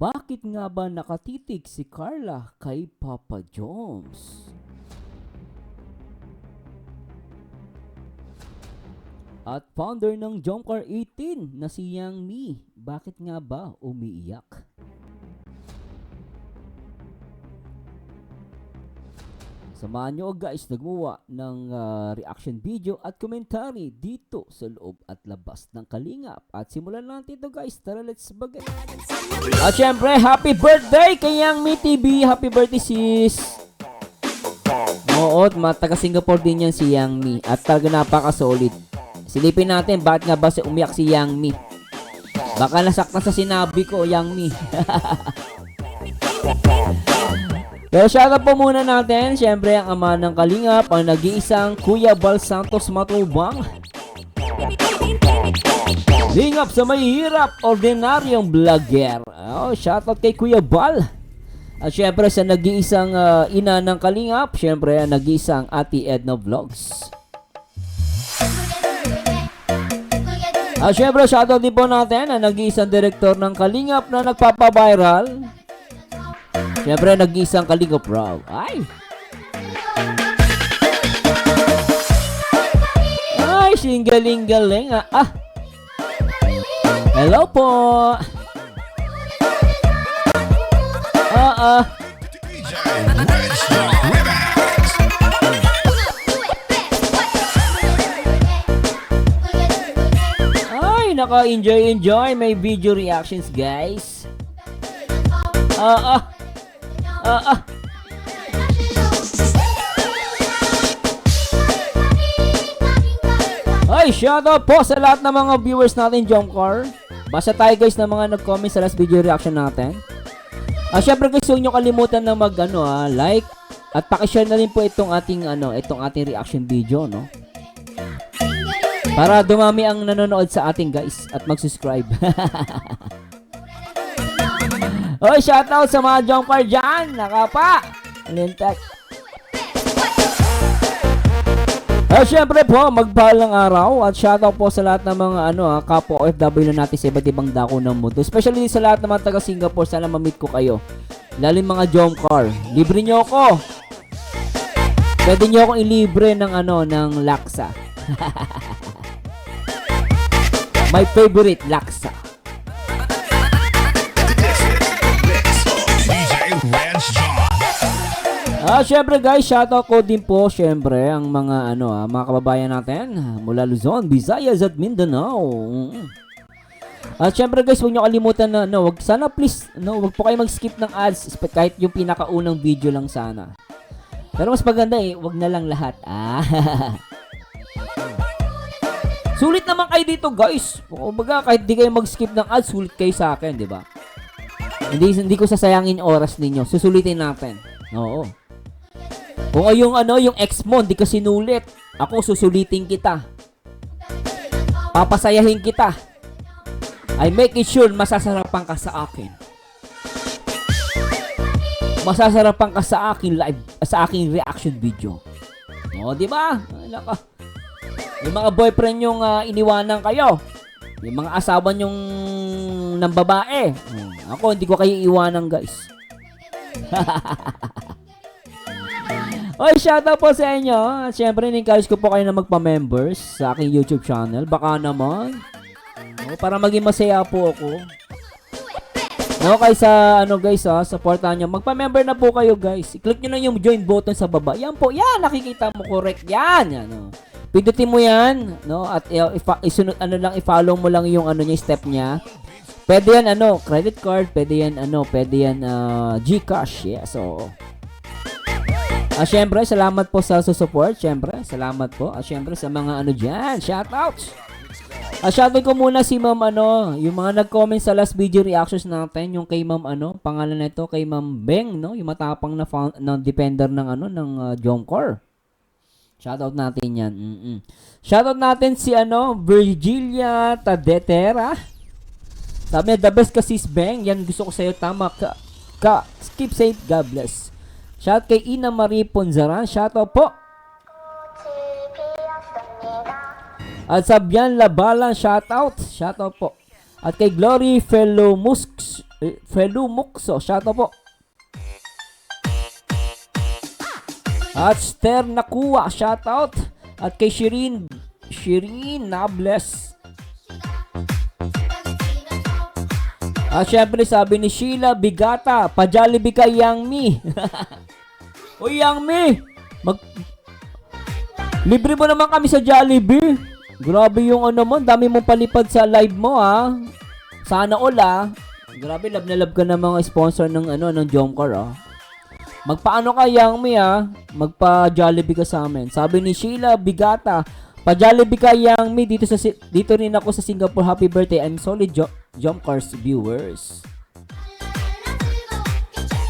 Bakit nga ba nakatitig si Carla kay Papa Jones? At founder ng Jomcar 18 na si Yang Mi, bakit nga ba umiiyak? Samahan nyo guys, nagmuwa ng reaction video at commentary dito sa loob at labas ng Kalingap. At simulan natin ito guys, tara let's begin. At syempre, happy birthday kay Yang Mi TV, happy birthday sis! Oo, taga Singapore din yan si Yang Mi at talaga napaka-solid. Silipin natin, bakit nga ba umiyak si Yang Mi? Baka nasaktan sa sinabi ko, Yang Mi. Pero shoutout po muna natin, syempre ang ama ng Kalingap, ang nag-iisang Kuya Bal Santos Matubang. Lingap sa may hirap, ordinaryong vlogger. Oh, shoutout kay Kuya Bal. At syempre sa nag-iisang ina ng Kalingap, syempre ang nag-iisang Ate Edna Vlogs. At syempre shoutout din po natin ang nag-iisang direktor ng Kalingap na nagpapa-viral. Siyempre, nag-iisang Kalingap Raw. Ay! Ay, singgaling-galing. Hello po! Ay, naka-enjoy. May video reactions, guys. Ay, shoutout po sa lahat ng mga viewers natin, Jomcar. Basta tayo guys ng mga nag-comment sa last video reaction natin. Syempre guys, huwag nyo kalimutan na like at paki-share na rin po itong ating reaction video, no? Para dumami ang nanonood sa ating guys at mag-subscribe. Oy, shoutout sa mga Jomcar dyan! Nakapa! Alintek! Syempre po, magpahalang araw at shoutout po sa lahat ng mga kapwa OFW natin sa iba't ibang dako ng mundo. Especially sa lahat ng mga taga Singapore, sana ma-meet ko kayo. Lalo mga Jomcar. Libre nyo ako! Pwede nyo akong ilibre ng laksa. My favorite laksa. Syempre guys, shoutout ko din po syempre ang mga mga kababayan natin mula Luzon, Visayas at Mindanao. At syempre guys, huwag niyo kalimutan na sana please wag po kayo mag-skip ng ads kahit yung pinakaunang video lang sana. Pero mas maganda wag na lang lahat. Sulit naman kayo dito guys. Kumbaga kahit di kayo mag-skip ng ads, sulit kayo sa akin, di ba? Hindi ko sasayangin oras ninyo. Susulitin natin. Oo. Kung yung ex mo, hindi ka sinulit, ako susulitin kita. Papasayahin kita. I make it sure masasarapan ka sa akin. Masasarapan ka sa akin live, sa aking reaction video. O, di ba? Yung mga boyfriend yung iniwanan kayo. Yung mga asawa nyong ng babae. Ako, hindi ko kayo iwanan, guys. Oy, shoutout po sa inyo. At syempre, in-encourage ko po kayo na magpa-members sa aking YouTube channel. Baka naman. Para maging masaya po ako. Kaysa guys supportan nyo. Magpa-member na po kayo guys. I-click nyo lang yung join button sa baba. Yan po, yan. Nakikita mo correct. Yan. Pindutin mo yan. At isunod, i-follow mo lang yung yung step niya. Pwede yan credit card. Pwede yan GCash. Yeah, so syempre, salamat po sa support. Syempre, salamat po. Syempre, sa mga dyan. Shoutouts! Shoutout ko muna si Ma'am yung mga nag-comment sa last video reactions natin. Yung kay Ma'am pangalan na ito, kay Ma'am Beng, yung matapang na defender ng Jomcar. Shoutout natin yan. Shoutout natin si Virgilia Tadetera. Sabi niya, the best ka sis Beng. Yan gusto ko sa'yo. Tama ka. Keep safe. God bless. Shout kay Ina Marie Ponzaran. Shoutout po. At Sabian Labalan, shoutout. Shoutout po. At kay Glory Fellow Musks. Felu Mukso, shoutout po. At Ster Nakuha, shoutout. At kay Shirin Nables. At syempre sabi ni Sheila Bigata, pa-Jollibee ka Yang Mi. O Yang Mi, libre mo naman kami sa Jollibee. Grabe yung ano mo, dami mong palipad sa live mo ha. Sana all ha. Grabe, love na love ka ng mga sponsor ng Jomcar ha. Magpaano ka Yang Mi ha, magpa-Jollibee ka sa amin. Sabi ni Sheila Bigata, pa-Jollibee ka Yang Mi, dito rin ako sa Singapore. Happy birthday, I'm solid Jomcars viewers.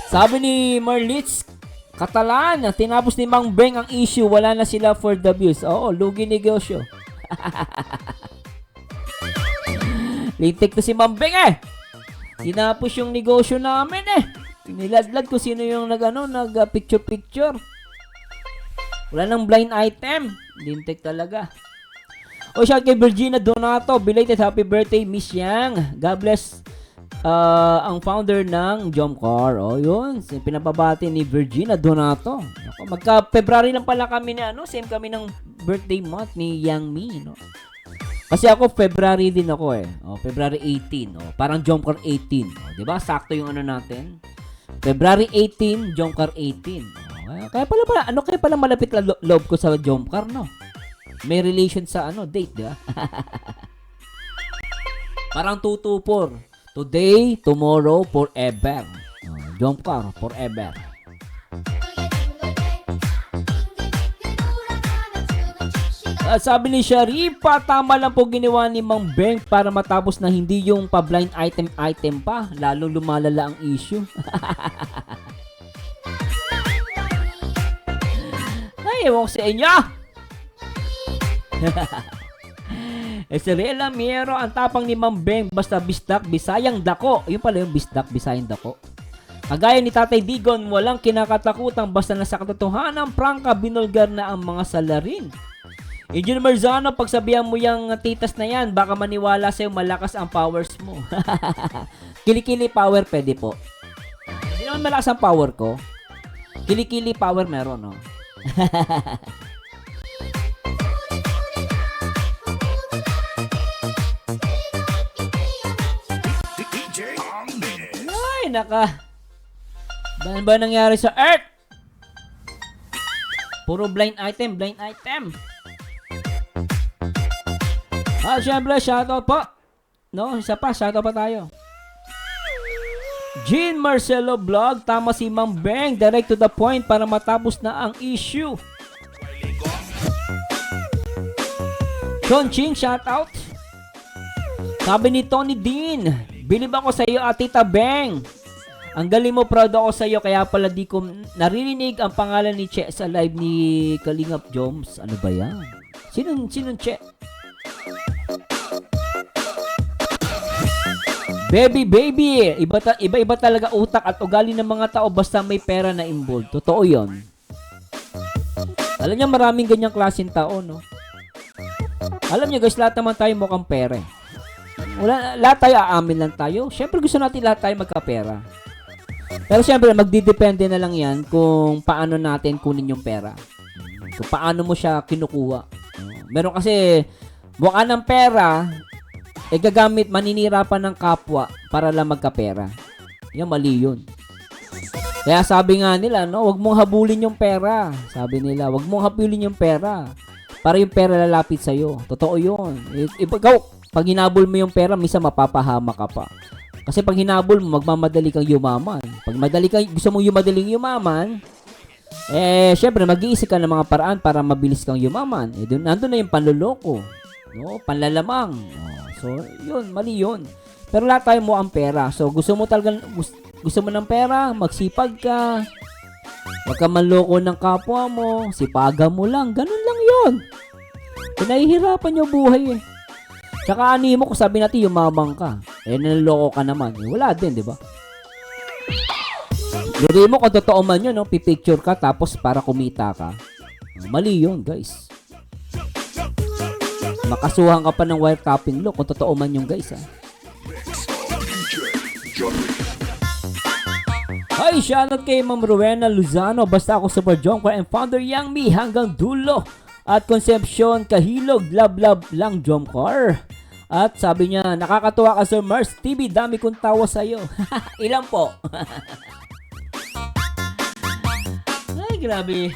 Sabi ni Marlitz Katalan, tinapos ni Mang Beng ang issue, wala na sila for the views. Oo, lugi negosyo. Lintik to si Mang Beng eh. Tinapos yung negosyo namin eh. Niladlad ko sino yung nag-picture-picture. Wala nang blind item. Lintik talaga. O shout kay Virginia Donato, belated happy birthday Miss Yang. God bless ang founder ng Jomcar. O yun, pinapabati ni Virginia Donato. Magka-February lang pala kami na same kami ng birthday month ni Yang Mi, no? Kasi ako February din ako eh. O, February 18, parang Jomcar 18. O, 'di ba? Sakto yung natin. February 18, Jomcar 18. O, kaya pala malapit lang loob ko sa Jomcar, no? May relation sa date, di ba? Parang 224. Today, tomorrow, forever. Jomcar, forever. Sabi ni Sharifa, tama lang po ginawa ni Mang Beng para matapos na hindi yung pa-blind item pa. Lalo lumalala ang issue. Ay, ewan ko sa inyo. Estrella Miero, ang tapang ni Mang Beng, basta bisdak, bisayang dako. Yun pala yung bisdak, bisayang dako. Kagaya ni Tatay Digon, walang kinakatakutang basta nasa katotohanan, prangka, binulgar na ang mga salarin. Engineer Marzano, pagsabihan mo yung titas na yan, baka maniwala sa'yo malakas ang powers mo. Kilikili power, pwede po. Hindi naman malakas ang power ko. Kilikili power meron, no? Ay, ba nangyari sa Earth? Puro blind item. Syempre, shoutout po. No, isa pa, shoutout pa tayo. Jean Marcelo Vlog, tama si Mang Beng, direct to the point para matapos na ang issue. Sean Ching, shoutout. Sabi ni Tony Dean, bilib ako sa iyo, Tita Beng. Ang galing mo, proud ako sa iyo, kaya pala di ko naririnig ang pangalan ni Che sa live ni Kalingap Joms. Ano ba yan? Sinong Che? Baby, iba talaga utak at ugali ng mga tao basta may pera na involved. Totoo yon. Alam niyo, maraming ganyang klaseng tao, no? Alam niyo guys, lahat naman tayo mukhang pera. Lahat tayo aamin lang tayo. Siyempre gusto natin lahat tayo magkapera. Pero siyempre, magdidepende na lang yan kung paano natin kunin yung pera. Kung paano mo siya kinukuha. Meron kasi, mukha ng pera, gagamit, maninira pa ng kapwa para lang magkapera. Yan, mali yun. Kaya sabi nga nila, no, wag mong habulin yung pera. Sabi nila, wag mong habulin yung pera. Para yung pera lalapit sa'yo. Totoo yun. Ikaw, pag hinabol mo yung pera, minsan mapapahama ka pa. Kasi pag hinabol mo, magmamadali kang yumaman. Pag gusto mong madaling yumaman, syempre, mag-iisip ka ng mga paraan para mabilis kang yumaman. Nandun na yung panloloko. No? Panlalamang. So, yun, mali yun. Pero lahat tayo mo ang pera. So, gusto mo ng pera, magsipag ka. Huwag ka manloko ng kapwa mo. Sipagan mo lang. Ganun lang yun. Pinahihirapan yung buhay eh. Tsaka animo ko sabi natin yumabang ka. Naloko ka naman. Wala din, di ba? Diri mo kung totoo man yun, no? Pipicture ka tapos para kumita ka. Mali yun, guys. Makasuhan ka pa ng wiretapping law kung totoo man yung guys, ha? Ay, shoutout kay Ma'am Rowena Luzano. Basta ako Super Jomcar and Founder Yang Mi hanggang dulo. At Concepcion Kahilog, love lang Jomcar. At sabi niya, nakakatuwa ka Sir Mars TV, dami kong tawa sa'yo. Ilan po? Ay, grabe.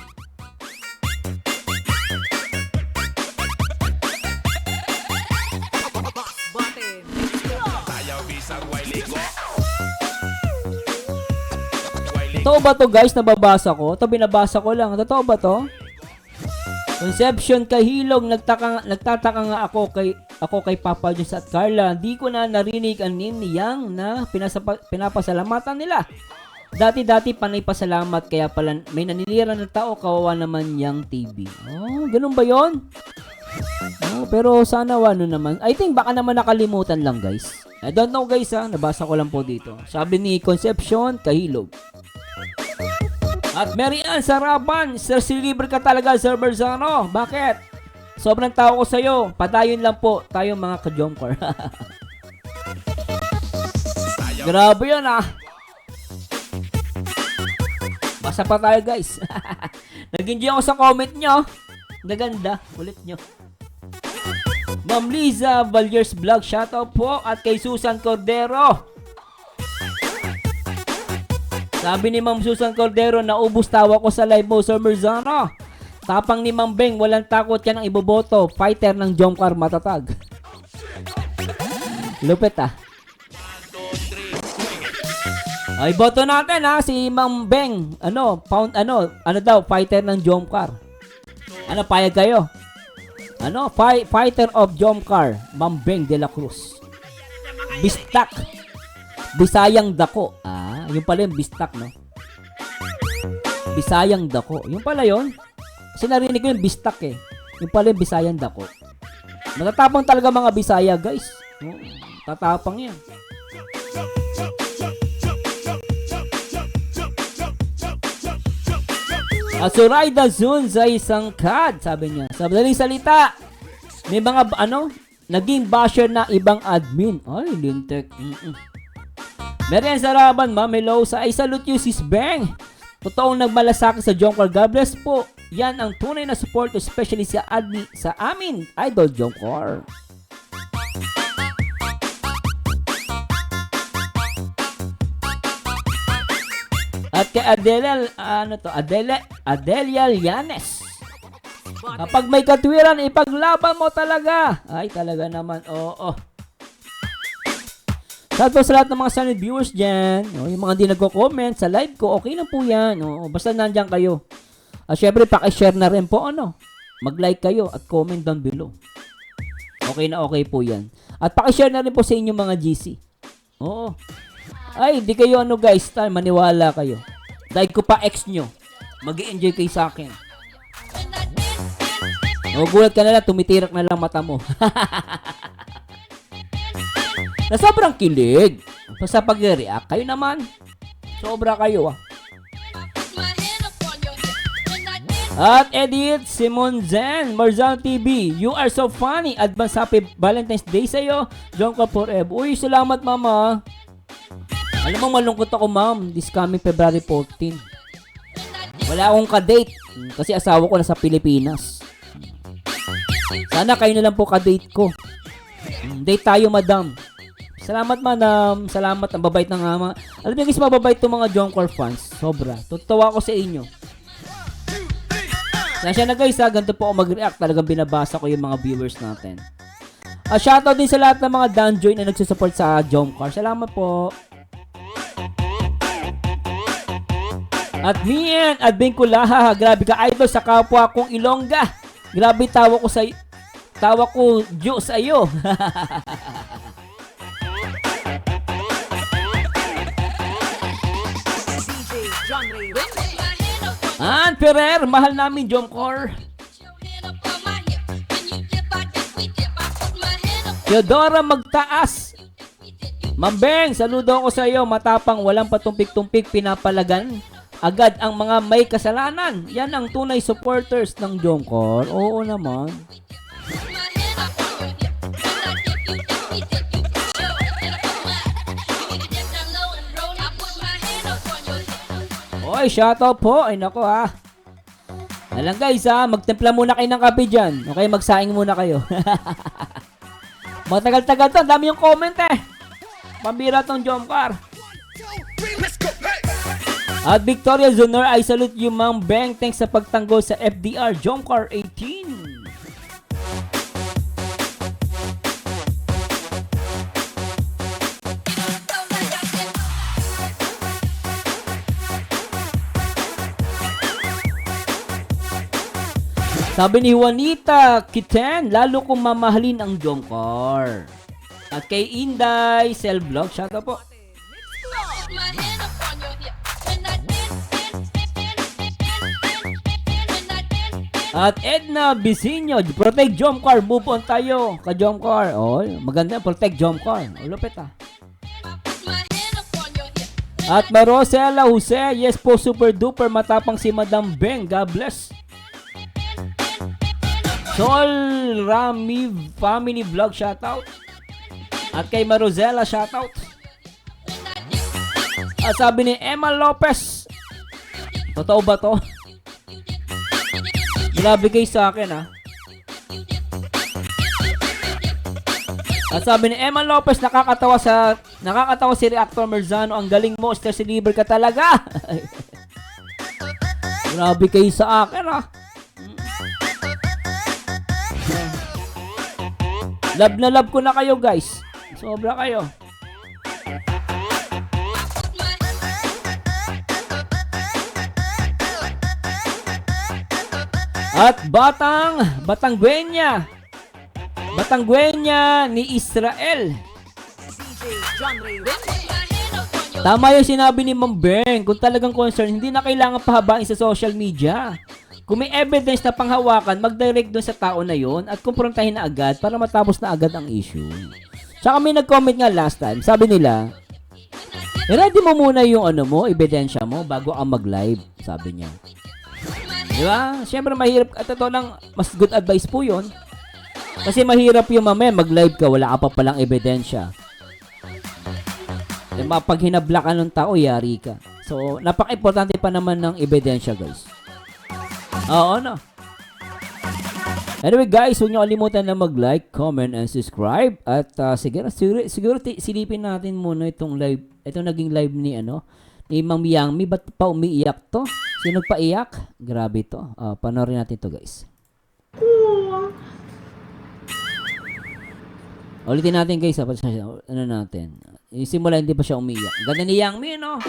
Totoo ba to guys? Nababasa ko? Ito binabasa ko lang. Totoo ba to? Concepcion Kahilog, nagtataka nga ako kay Papa Diyos at Carla. Di ko na narinig ang name ni Yang na pinapasalamatan nila. Dati panay pasalamat kaya pala may naniliran na tao, kawawa naman Yang TV. Oh, ganun ba yon? Oh, pero sana ano naman. I think baka naman nakalimutan lang guys. I don't know guys ha, nabasa ko lang po dito. Sabi ni Concepcion Kahilog. At Mary Ann Saraban, Sir Silver ka talaga, Sir Berzano. Bakit? Sobrang tao ko sa'yo. Padayon lang po tayo mga ka-Jomcar. Grabe yun ah. Basa pa tayo guys. Nag-enjoy ako sa comment nyo. Naganda. Ulit nyo. Ma'am Liza Valiers Vlog, shoutout po. At kay Susan Cordero. Sabi ni Ma'am Susan Cordero, naubos tawa ko sa live mo, Sir Merzano. Tapang ni Ma'am Beng, walang takot yan ang iboboto. Fighter ng Jomcar matatag. Lupit ah. Ay, boto natin ha, si Ma'am Beng. Ano daw, fighter ng Jomcar. Ano, payag kayo? Ano, fighter of Jomcar, Ma'am Beng de la Cruz. Bistak. Bisayang dako. Yung pala yung bistak, no? Bisayang dako. Yung pala yun. Kasi narinig ko yung bistak eh. Yung pala yung bisayang dako. Matatapang talaga mga Bisaya, guys. Oh, tatapang yan. Suraida Zun sa isang kad, sabi niya. Sa madaling salita, may mga, naging basher na ibang admin. Ay, lintek. Merian Saraban, Ma'am, hello. I salute you, Sis Beng. Totoong nagmalasakit sa Jomcar. God bless po. Yan ang tunay na support, especially sa amin, Idol Jomcar. At kay Adelia Llanes. Kapag may katwiran, ipaglaban mo talaga. Ay, talaga naman, oo. Shout out sa lahat ng mga silent viewers dyan. Yung mga di nagko-comment sa live ko, okay na po yan. Basta nandyan kayo. Syempre, pakishare na rin po. Mag-like kayo at comment down below. Okay na okay po yan. At pakishare na rin po sa inyong mga GC. Oo. Ay, di kayo guys. Maniwala kayo. Dahil ko pa ex nyo. Mag-i-enjoy kayo sa akin. Gulat ka na lang, tumitirak na lang mata mo. Na sobrang kilig. Sa pag-react, kayo naman. Sobra kayo At Edith Simon Zen, Marzal TV, you are so funny. Advance happy Valentine's Day sa'yo. Jomcar forever. Uy, salamat mama. Alam mo, malungkot ako ma'am. This coming February 14. Wala akong ka-date. Kasi asawa ko nasa Pilipinas. Sana kayo na lang po ka-date ko. Date tayo madam. Salamat madam. Salamat. Ang babait ng ama. Alam niyo guys, mababait itong mga Jomcar fans. Sobra. Tutuwa ako sa inyo. Nasya na guys ha. Ganito po ako mag-react. Talagang binabasa ko yung mga viewers natin. Shoutout din sa lahat ng mga Danjoy na nagsusupport sa Jomcar. Salamat po. At Mien at Bingkulaha. Grabe ka idol sa kapwa kong Ilongga. Grabe tawa ko Diyos sa iyo. Ferrer, mahal namin Jomcar. Theodora Magtaas. Ma'am Beng, saludo ako sa iyo. Matapang, walang patumpik-tumpik, pinapalagan agad ang mga may kasalanan. Yan ang tunay supporters ng Jomcar. Oo naman. Ay, shoutout po. Ay, nako ha. Alam guys ha, magtimpla muna kayo ng kape dyan. Okay, magsaing muna kayo. Matagal-tagal to, dami yung comment eh. Pambira tong Jomcar. At Victoria Zunor, I salute you Ma'am Beng. Thanks sa pagtanggol sa FDR Jomcar 18. Sabi ni Juanita Kiten, lalo kong mamahalin ang Jomcar. At kay Inday, Cellblog, shoutout po. At Edna Bisinyo, protect Jomcar, move on tayo ka Jomcar. Oh, maganda, protect Jomcar. Oh, lupit ah. At Marosela Jose, yes po, super duper matapang si Madam Beng, God bless. Sol Rami Family Vlog, shoutout. At kay Marosela, shoutout. At sabi ni Emma Lopez, totoo ba to? Grabe kayo sa akin ha. At sabi ni Emma Lopez, nakakatawa si Reactor Merzano. Ang galing mo, stress reliever ka talaga. Grabe kayo sa akin ha. Love na love ko na kayo guys. Sobra kayo. At Batangguenya ni Israel. Tama yung sinabi ni Ma'am Beng. Kung talagang concern, hindi na kailangan pahabain sa social media. Kung may evidence na panghawakan, mag-direct doon sa tao na yon at kumprontahin na agad para matapos na agad ang issue. Tsaka may nag-comment nga last time, sabi nila, ready mo muna yung ebidensya mo bago ang mag-live, sabi niya. Diba? Siyempre mahirap, at ito lang, mas good advice po yun. Kasi mahirap yung mamaya mag-live ka, wala ka pa palang ebidensya. Diba? Pag hinabla ka ng tao, yari ka. So, napaka-importante pa naman ng ebidensya, guys. Oo, no. Anyway, guys, huwag niyo kalimutan na mag-like, comment, and subscribe. At siguro silipin natin muna itong live. Ito naging live ni Mang Miyangmi. Ba't pa umiiyak to? Sino pa-iyak? Grabe to. Panoorin natin to, guys. Ulitin natin, guys. Ano natin? Yung simula, hindi pa siya umiiyak. Ganda ni Yangmi, no?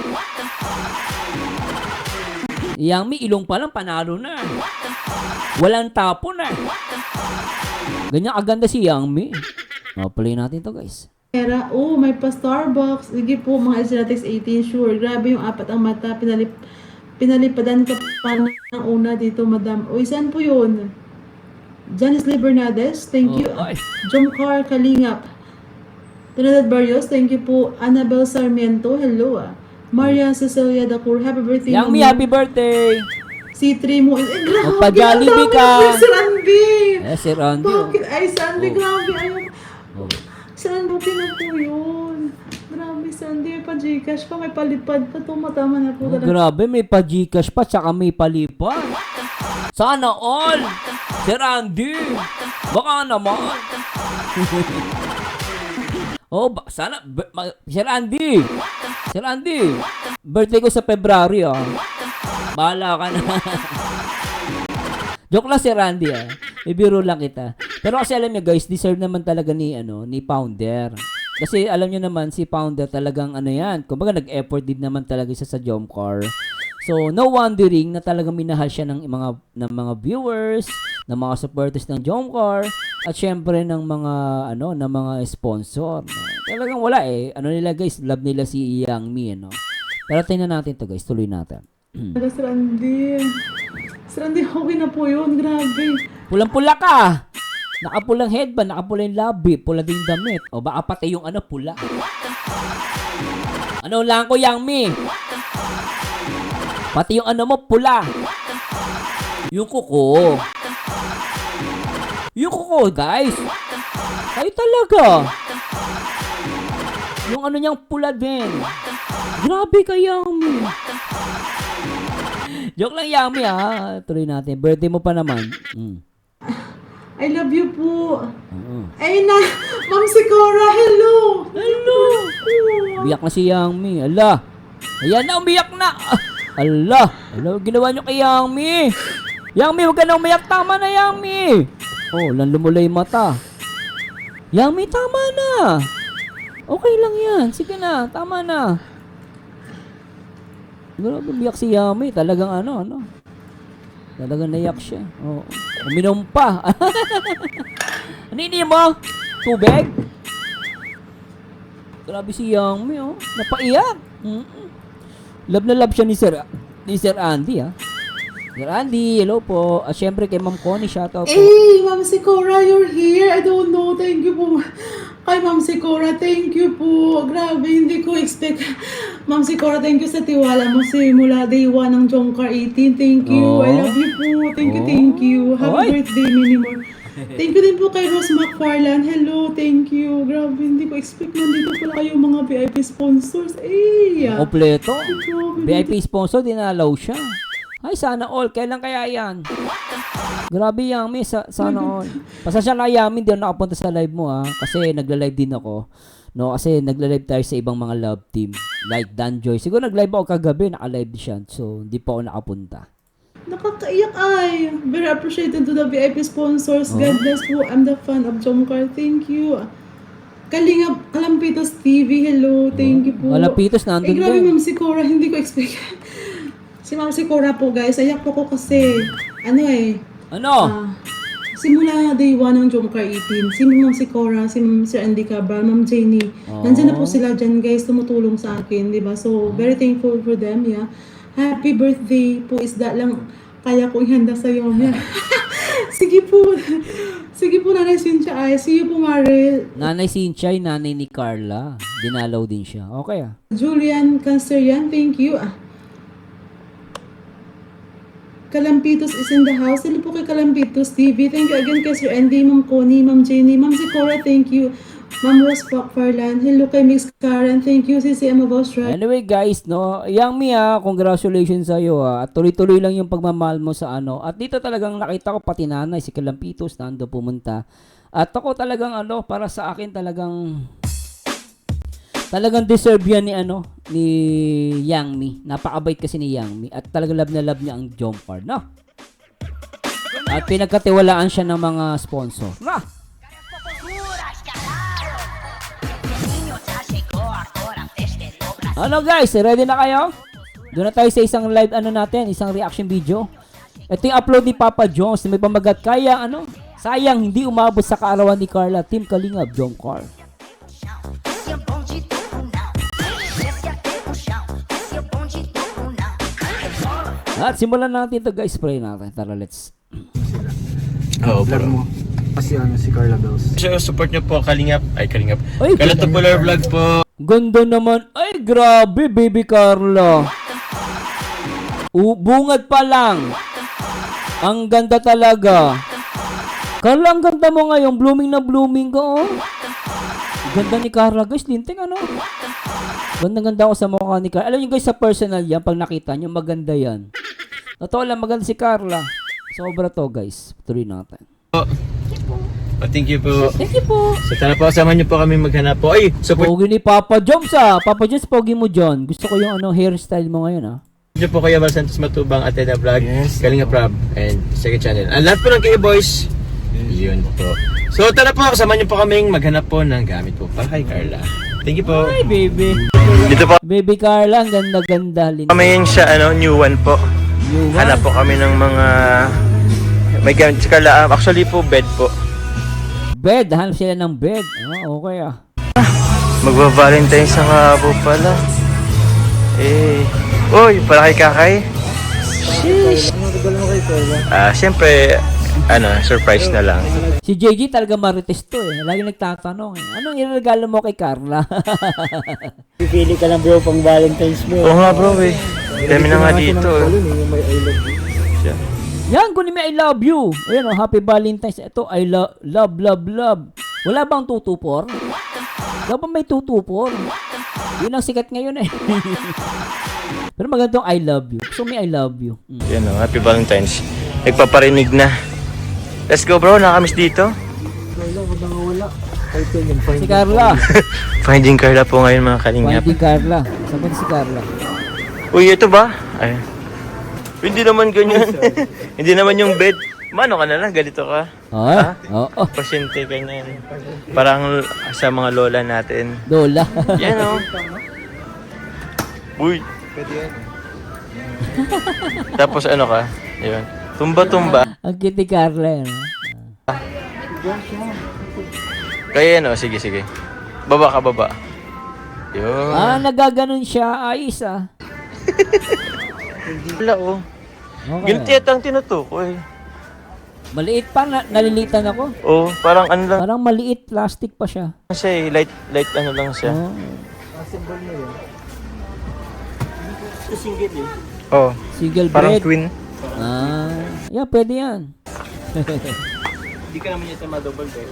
Yangmi, ilong pa lang, panalo na. Walang tapo na. Ganyan kaganda si Yangmi. Play natin to guys. May pa Starbucks. Sige po, mga Aesthetics 18, sure. Grabe yung apat ang mata. Pinalipadan ka pa ng una dito, madam. Saan po yun? Janice Lee Bernades, thank you. Jomcar Kalingap. Trinidad Barrios, thank you po. Annabel Sarmiento, hello Maria Cecilia Dacur, happy birthday. Yangmi, happy birthday. C3 mo. Grabe, Magpa-Jollibee ka. Si Randy. Si Randy. Bakit? Ay, Sandy, grabe. Si Randy na po yun. Grabe, Sandy. May pa-Gcash pa, may palipad pa. Tumatama na po talaga. Grabe, may pa-Gcash pa, tsaka may palipad. Sana all. Si Randy. Baka naman. Sana. Si Randy. Birthday ko sa February, Bahala ka na. Joke lang si Randy, Ibiro lang kita. Pero kasi alam niyo guys, deserve naman talaga ni Founder. Kasi alam niyo naman si Founder talagang yan. Kumbaga nag-effort din naman talaga siya sa Jomcar. So no wondering na talagang minahal siya ng mga viewers, ng mga supporters ng Jomcar, at syempre ng mga sponsor. Talagang wala nila guys, love nila si Yangmi, Pero tingnan natin to guys, tuloy natin. Si Randy, okay na po yun, grabe. Pulang-pula ka. Nakapulang headband, nakapulang labi, pula din damit. O baka pati yung pula. Ano lang ko, Yangmi? Pati yung mo, pula. Yung kuko. Guys. Kayo talaga. Yung niyang pula din. Grabe ka, Yangmi. Joke lang, Yami, ha. Tuloy natin. Birthday mo pa naman. I love you po. Oo. Ay na, Ma'am Sikora, hello. Hello. Umiyak na si Yami. Ala. Ayan na, umiyak na. Ala. Ala, ginawa nyo kay Yami. Yami, huwag ka na umiyak. Tama na, Yami. Oh, lang lumulay mata. Yami, tama na. Okay lang yan. Sige na, tama na. Grabe, umiyak si Yami. Talagang ano. Talagang naiyak siya. Oo. Uminom pa. Ano ini mo? Tubig? Grabe si Yami, oh. Napaiyak. Love na love siya ni Sir Andy, ha. Sir Andy, hello po. Syempre kay Ma'am Connie, shoutout po. Hey, Ma'am Sikora, you're here. I don't know. Thank you po. Kay Ma'am Sikora, thank you po. Grabe, hindi ko expect. Ma'am Sikora, thank you sa tiwala mo simula day 1 ng Jongkar 18. Thank you. Oh. I love you po. Thank you. Happy Oy. birthday, Minimor. Thank you din po kay Rose McFarland. Hello, thank you. Grabe, hindi ko expect nandito pala kayo mga VIP sponsors. Eh, Kompleto. grabe. VIP sponsor, dinalaw siya. Ay, sana all. Kailan kaya yan? Grabe, Yami. Sana all. Pasensya na, Yami. Hindi ako nakapunta sa live mo, ha. Kasi nagla-live din ako. No, kasi nagla-live tayo sa ibang mga love team. Like Dan Joy. Siguro nag-live ako kagabi. Naka-live siya. So, hindi pa ako nakapunta. Nakakaiyak ay. Very appreciated to the VIP sponsors. God bless po. I'm the fan of Jongkar. Thank you. Kalingap, Kalampitos TV. Hello. Thank you po. Kalapitos, nandun grabe, din. Ma'am Sikora. Hindi ko expect. Si Ma'am Sikora po, guys. Ayak po ko kasi, Ano? simula day 1 ng Jongkar 18. Si Ma'am Sikora, si Ma'am Sir Andy Cabral, Ma'am Jenny. Nandyan na po sila dyan, guys. Tumutulong sa akin, di ba? So, very thankful for them, yeah. Happy birthday po. Isda lang kaya kong ihanda sa'yo. Yeah. Sige po. Sige po, Nanay Cynthia. Ay, see you po, Mare. Nanay Cynthia, yung nanay ni Carla. Dinalaw din siya. Okay, ah. Julian Cancerian, thank you. Kalampitos is in the house. Hello po kay Kalampitos TV. Thank you again kay Sir Andy, Ma'am Connie, Ma'am Jenny, Ma'am Sikora, thank you. Ma'am Rose Farland. Hello kay Mix Karen. Thank you, CCM of Australia. Anyway, guys, no, Yangmi, congratulations sa iyo, At tuloy-tuloy lang yung pagmamahal mo sa ano. At dito talagang nakita ko pati nanay, si Kalampitos, nando pumunta. At ako talagang para sa akin talagang deserve yan ni Yangmi. Napakabait kasi ni Yangmi. At talagang love na love niya ang Jongkar, no? At pinagkatiwalaan siya ng mga sponsor. Na! Ano guys, ready na kayo? Doon na tayo sa isang live natin, isang reaction video. Ito yung upload ni Papa Jones na may pamagat. Kaya sayang hindi umabot sa kaarawan ni Carla. Team Kalingap, Jongkar. At simulan natin ito guys, pray natin. Tara, let's. Oo, Vlog mo. Kasi si Carla Bells. So, support nyo po Kalingap. Ay, Kalingap. Ay, Kalatupular Vlog po. ganda naman. Ay, grabe, baby Carla. Bungad pa lang. Ang ganda talaga. Carla, ang ganda mo ngayon. Blooming na blooming ka, oh. Ganda ni Carla, guys. Linting, Ganda-ganda ako sa mukha ni Carla. Alam niyo guys, sa personal yan, pag nakita niyo, maganda yan. Totoo lang, maganda si Carla. Sobra to, guys. Tuloy natin. Thank you po. Thank you po. So, tara po, kasama nyo po kami maghanap po. Ay, support Pogi ni Papa Joms, Papa Joms, pogi mo dyan. Gusto ko yung hairstyle mo ngayon, nyo po Kuya Val Santos Matubang, Atena Vlog, Yes. Kalingap Rab, and second channel. Ang lahat po ng kayo boys. Yun po. So, tara po, kasama nyo po kaming maghanap po ng gamit po para kay Carla. Thank you po. Ay, baby. Dito po Baby Carla, ang ganda-ganda. kami siya, new one po. New one. Hanap po kami ng mga may gamit si Carla. Actually po, bed po. Bed, hanap sila ng bed. Okay, Magba-Valentine's na nga po pala. Uy, para kay Kakay. Sheesh. Ano regalo mo kay Carla? Siyempre, surprise na lang. Si JJ talaga marites to, Lagi nagtatanong, Anong iregalo mo kay Carla? Pipili ka lang bro pang Valentine's mo. Oo nga bro Dami na nga dito. Yung may I love you. Yan, kunin mo I love you. Ayan, Happy Valentine's. Ito, I love. Wala bang tutupor? Wala bang may tutupor? Yun ang sikat ngayon eh. Pero magandang I love you. Gusto may I love you. Yan o, happy Valentine's. Nagpaparinig na. Let's go bro, nakamiss dito. Si Carla. Finding Carla po ngayon mga kalingap. Finding Carla. Saan ba si Carla? Uy, ito ba? Ay. Hindi naman ganyan. Hindi naman yung bed. Mano ka na lang, ganito ka. Ay, oo. Pasyente ka niyan. Parang sa mga lola natin. Lola. Yan o. Uy. Tapos ano ka? Yun. Tumba-tumba. Ang cute ni Carla. Ano? Kaya ano, sige, sige. Baba ka, baba. Yun. Nagaganon siya. Ayos ah. Wala oh. Okay. Ganito yata ang tinutukoy. Maliit pa. Nalilitan ako. Oh, parang ano lang Parang maliit. Plastic pa siya. siya eh. Light ano lang siya. Oh. Oh, Single parang bread. queen. Yeah, pwede yan. Hindi ka naman yata ma-double bed.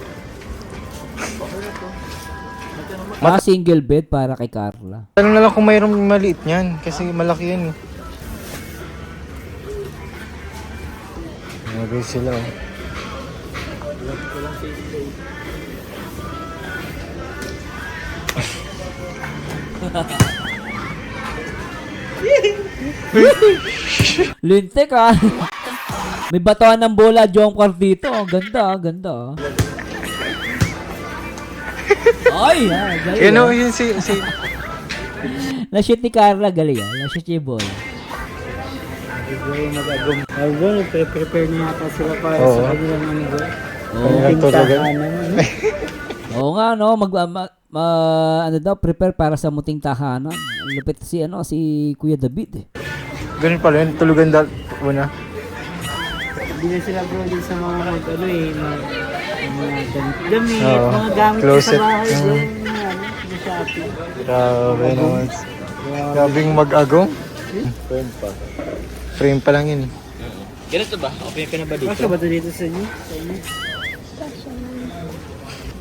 Single bed para kay Carla. Tanong na lang kung mayroong maliit niyan kasi malaki yan eh. Nagay sila oh. Lintek ah. May batuan ng bola, jump car dito. Ganda, ganda. Ay, galing. Yun oh, yun si Na-shoot ni Carla, galing ah. Na-shoot yung ball. Although, nagpe-prepare na yata sila para Oo. sa kanilang ano ba? Kanilang tulugan. Oo nga, no. Ano daw, prepare para sa muting tahanan. Lupit si Kuya David eh. Ganun pala yun, tulugan una. Hindi na sila bro din sa mga mga damit, Oo. mga gamit Closet. sa bahay. Mm. Bro, sa shopping. Grabe naman. Grabing mag-agong. Frame pa lang yun eh. Ganito ba? Okay ka na ba dito? Kasya ba ito dito sa inyo?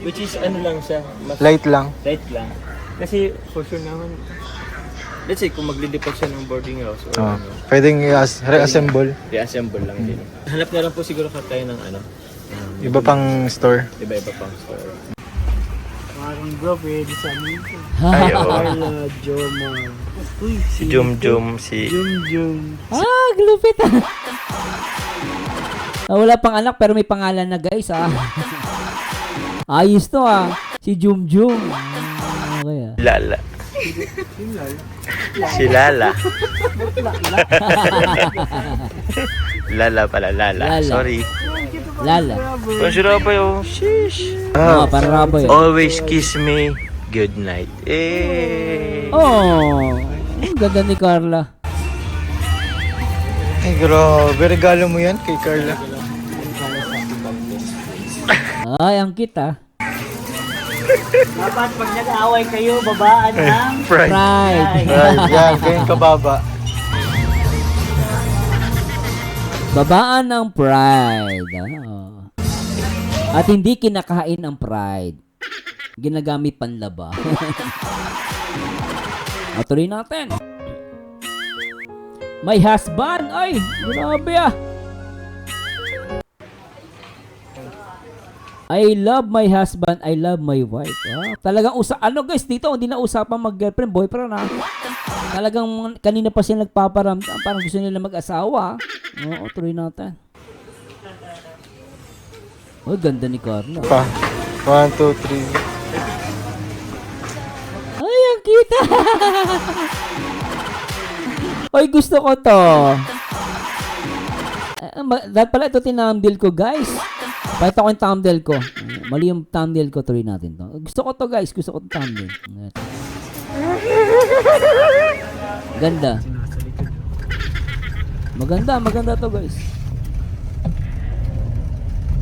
Which is ano lang siya, mas Light lang. light lang. Kasi for sure naman, let's say kung maglilipat siya ng boarding house or Oh. Pwedeng reassemble. reassemble lang din. Hanap na lang po siguro tayo ng ano, Iba pang store. iba-iba pang store. Parang bro, pwede sa amin ito. Ay, oo. Carla, Joma. Uy, Si Jum, si... Jum. Glupit ah. Wala pang anak pero may pangalan na guys ah. Ayos to ah. Si Jum. Okay ah. Lala. Si Lala. Lala pala, Lala. Lala. Sorry. Lala. Consider pa yung shish. Para raboy. Always kiss me. Good night. Eh. Oh. Ang ganda ni Carla. Ay, grabe. Regalo mo yan kay Carla. Ay, ang cute ah. Dapat pag nag-aaway kayo, babaan ng Pride. Pride. Right, yan. Ganyan kababa. Babaan ng pride. Ah. At hindi kinakain ang pride. Ginagamit panlaba. Tuloy natin. My husband. Ay, grabe ah. I love my husband, I love my wife. Talagang guys, dito hindi na usapang mag-girlfriend, boyfriend na. Talagang kanina pa sila nagpaparamdam, parang gusto nila mag-asawa. Oo, tuloy natin. Oh, ganda ni Carla. Pa. 1, 2, 3. Ay, ang kita. Oy, gusto ko to. Dahil pala ito tinamdil ko, guys. Pakita ko yung thumbnail ko. Mali yung thumbnail ko. Tuloy natin to. Gusto ko to guys. Gusto ko to thumbnail. Ganda. Maganda to guys.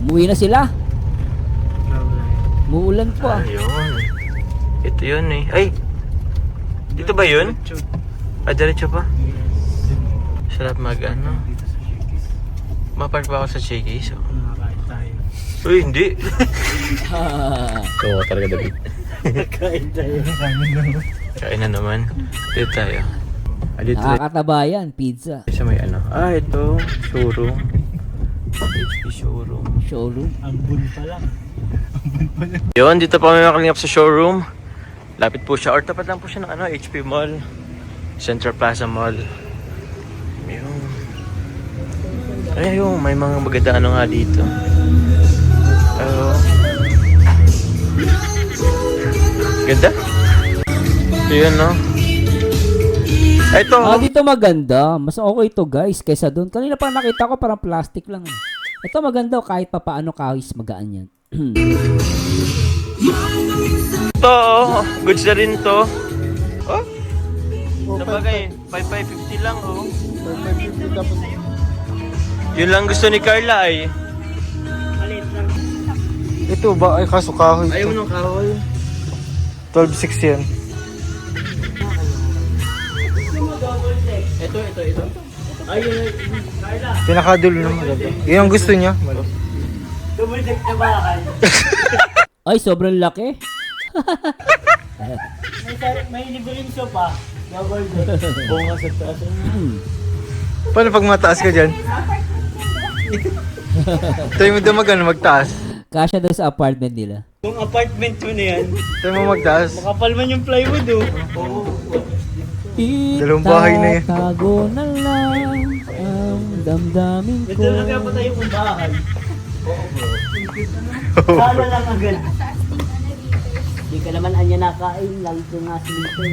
Umuwi na sila. Muulan po ah. Ayun. Ito yun eh. Ay! Dito ba yun? Diretso pa? Sarap mag-ano. Mapark ba ako sa Cheekies? Uy, hindi. Oo, talaga David. kain tayo. Kain na naman. Dito tayo. Dito tayo. Nakakataba yan, pizza. Sa may ano. Ito. Showroom. HP showroom. Showroom. Ambun pa lang. Yun, dito pa kami makalingap sa showroom. Lapit po siya. Or tapat lang po siya ng ano, HP Mall. Central Plaza Mall. Yun. Ayun, may mga maganda ano nga dito. Ganda. Ito yun, no? Ito. Dito maganda. Mas okay to guys kaysa doon. Kanina pa nakita ko parang plastic lang. Ito maganda kahit pa paano kahit magaan yan. Ito, oh. Goods na rin to. Oh. Sabagay, 5,550 lang, oh. 550 tapos. Yun lang gusto ni Carla ay. Maliit lang. Ito ba? Ay, kaso kahoy. Ayaw mo ng kahoy. 12.6 yan. Ito. Ayun, Carla. Pinakadulo na maganda. Yun ang gusto niya. Double deck na bakal. Ay, sobrang laki. May libre rin sopa. Double deck. Bunga sa taas. Paano pag mataas ka dyan? Tayo mo daw magtaas. Kasya daw sa apartment nila. Yung apartment mo na yan, Tayo mo magtaas. makapal man yung plywood oh. Dalawang bahay na yan. Itatago na lang ang damdamin ko. Ito lang kaya pa tayo kung bakal. Sala lang agad. Hindi ka naman anya nakain, lagi ko nga sleeper.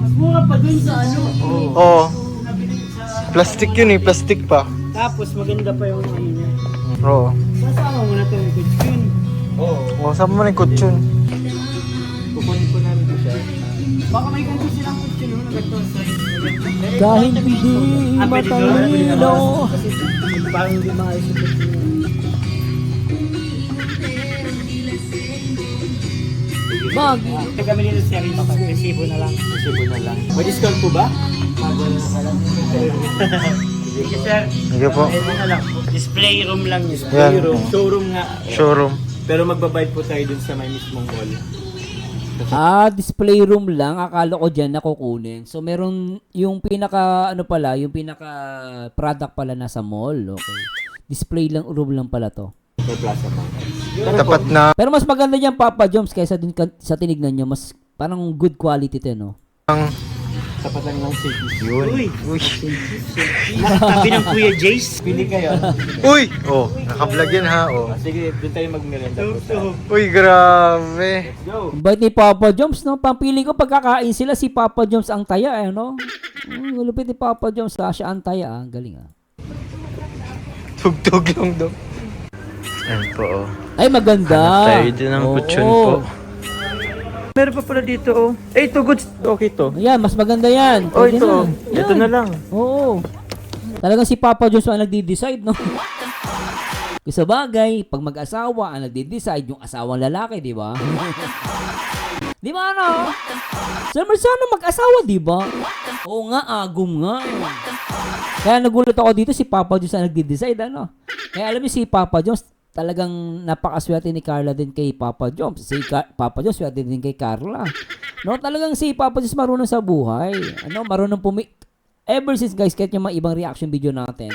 Mas mura pa dun sa ano. Oo. Plastic yun eh, plastic pa. Tapos maganda pa yung ano niya. Oo. Masama mo na ito yung goods yun. Oo, saan mo na yung kutsyon? Kukunin ko namin ko siya. Baka may ganito silang goods yun, no? Nag-toss size. Kahit hindi matalino. Kasi parang hindi maayos yung goods yun. Magi. Kami nito series, resibo na lang. May discount po ba? Sige sir. Sige po. Ano lang, display room lang yun. Yan. Showroom nga. Showroom. Pero magbabayad po tayo dun sa may mismong mall. Display room lang. Akala ko dyan nakukunin. So, meron yung pinaka, yung pinaka product pala nasa mall. Okay. Display lang, room lang pala to. Sa Plaza Bank. Tapat na Pero mas maganda dyan, Papa Joms, kaysa dun sa tinignan nyo. Mas parang good quality to, no? ang... Tapat lang ng safety. Yun. Uy! Uy. Nakatabi ng Kuya Jace. Pili kayo. Uy! Oh, naka-vlog yan ha. Oh. Sige, doon tayo mag-merenda po. Uy, grabe. Go! Bait ni Papa Joms, no? Pampili ko pagkakain sila, si Papa Joms ang taya, no? Lupit ni Papa Joms, siya ang taya, Galing, Tugtog lang daw. Ayan po, oh. Ay, maganda. Hanap tayo din ng Oo. kutsyon po. Meron pa pala dito, oh. Eh, ito goods. Okay to. Ayan, mas maganda yan. Oh, Pwede ito. na. Ito Yan. na lang. Oo. Talagang si Papa Joms ang nagdi-decide, no? Kung sa bagay, pag mag-asawa, ang nagdi-decide yung asawang lalaki, di ba? Di ba, ano? Sana mag-asawa, di ba? Oo nga, agum nga. Kaya nagulat ako dito, si Papa Joms ang nagdi-decide, ano? Kaya alam niyo, si Papa Joms, talagang napakaswerte ni Carla din kay Papa Joms. Papa Joms, swerte din kay Carla. No, talagang si Papa Joms marunong sa buhay. Ano, marunong ever since guys, kahit yung mga ibang reaction video natin,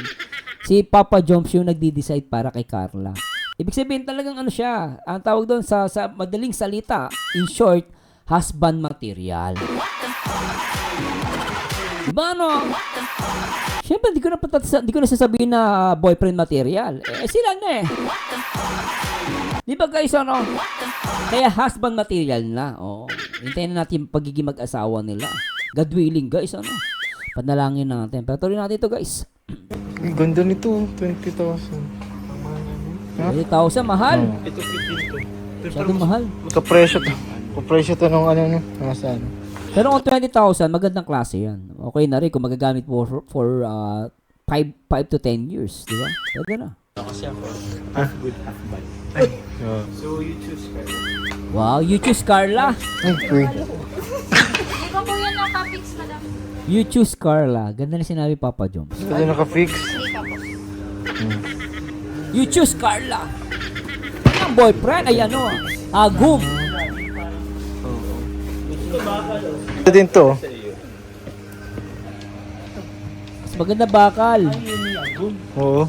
si Papa Joms yung nagdi-decide para kay Carla. Ibig sabihin talagang ano siya, ang tawag doon sa madaling salita, in short, husband material. Diba ano? Siyempre, di ko na sasabihin na boyfriend material. Sila na eh. Di ba guys, ano? Kaya husband material na. Oo. Hintayin na natin yung pagiging mag-asawa nila. God willing, guys, ano? Panalangin natin. Pero tuloy natin ito, guys. Ang ganda nito, 20,000. 20,000, mahal. Ito 15 to. Masyadong mahal. Kapresyo to. Kapresyo to nung ano, nasa ano. Pero kung 20,000, magandang klase yan. Okay na rin kung magagamit mo for 5 to 10 years. Di ba? Pwede na. Kasi ako, Ah. good, half bad. Oh. So you choose Carla. Wow, you choose Carla. Ay, uy. Di ba po yan nakapix, madam? You choose Carla. Ganda na sinabi Papa Joms. Kasi naka-fix. Hindi pa po. You choose Carla. Ang boyfriend ay ano, agum. Ito din to. Mas maganda bakal. Oo.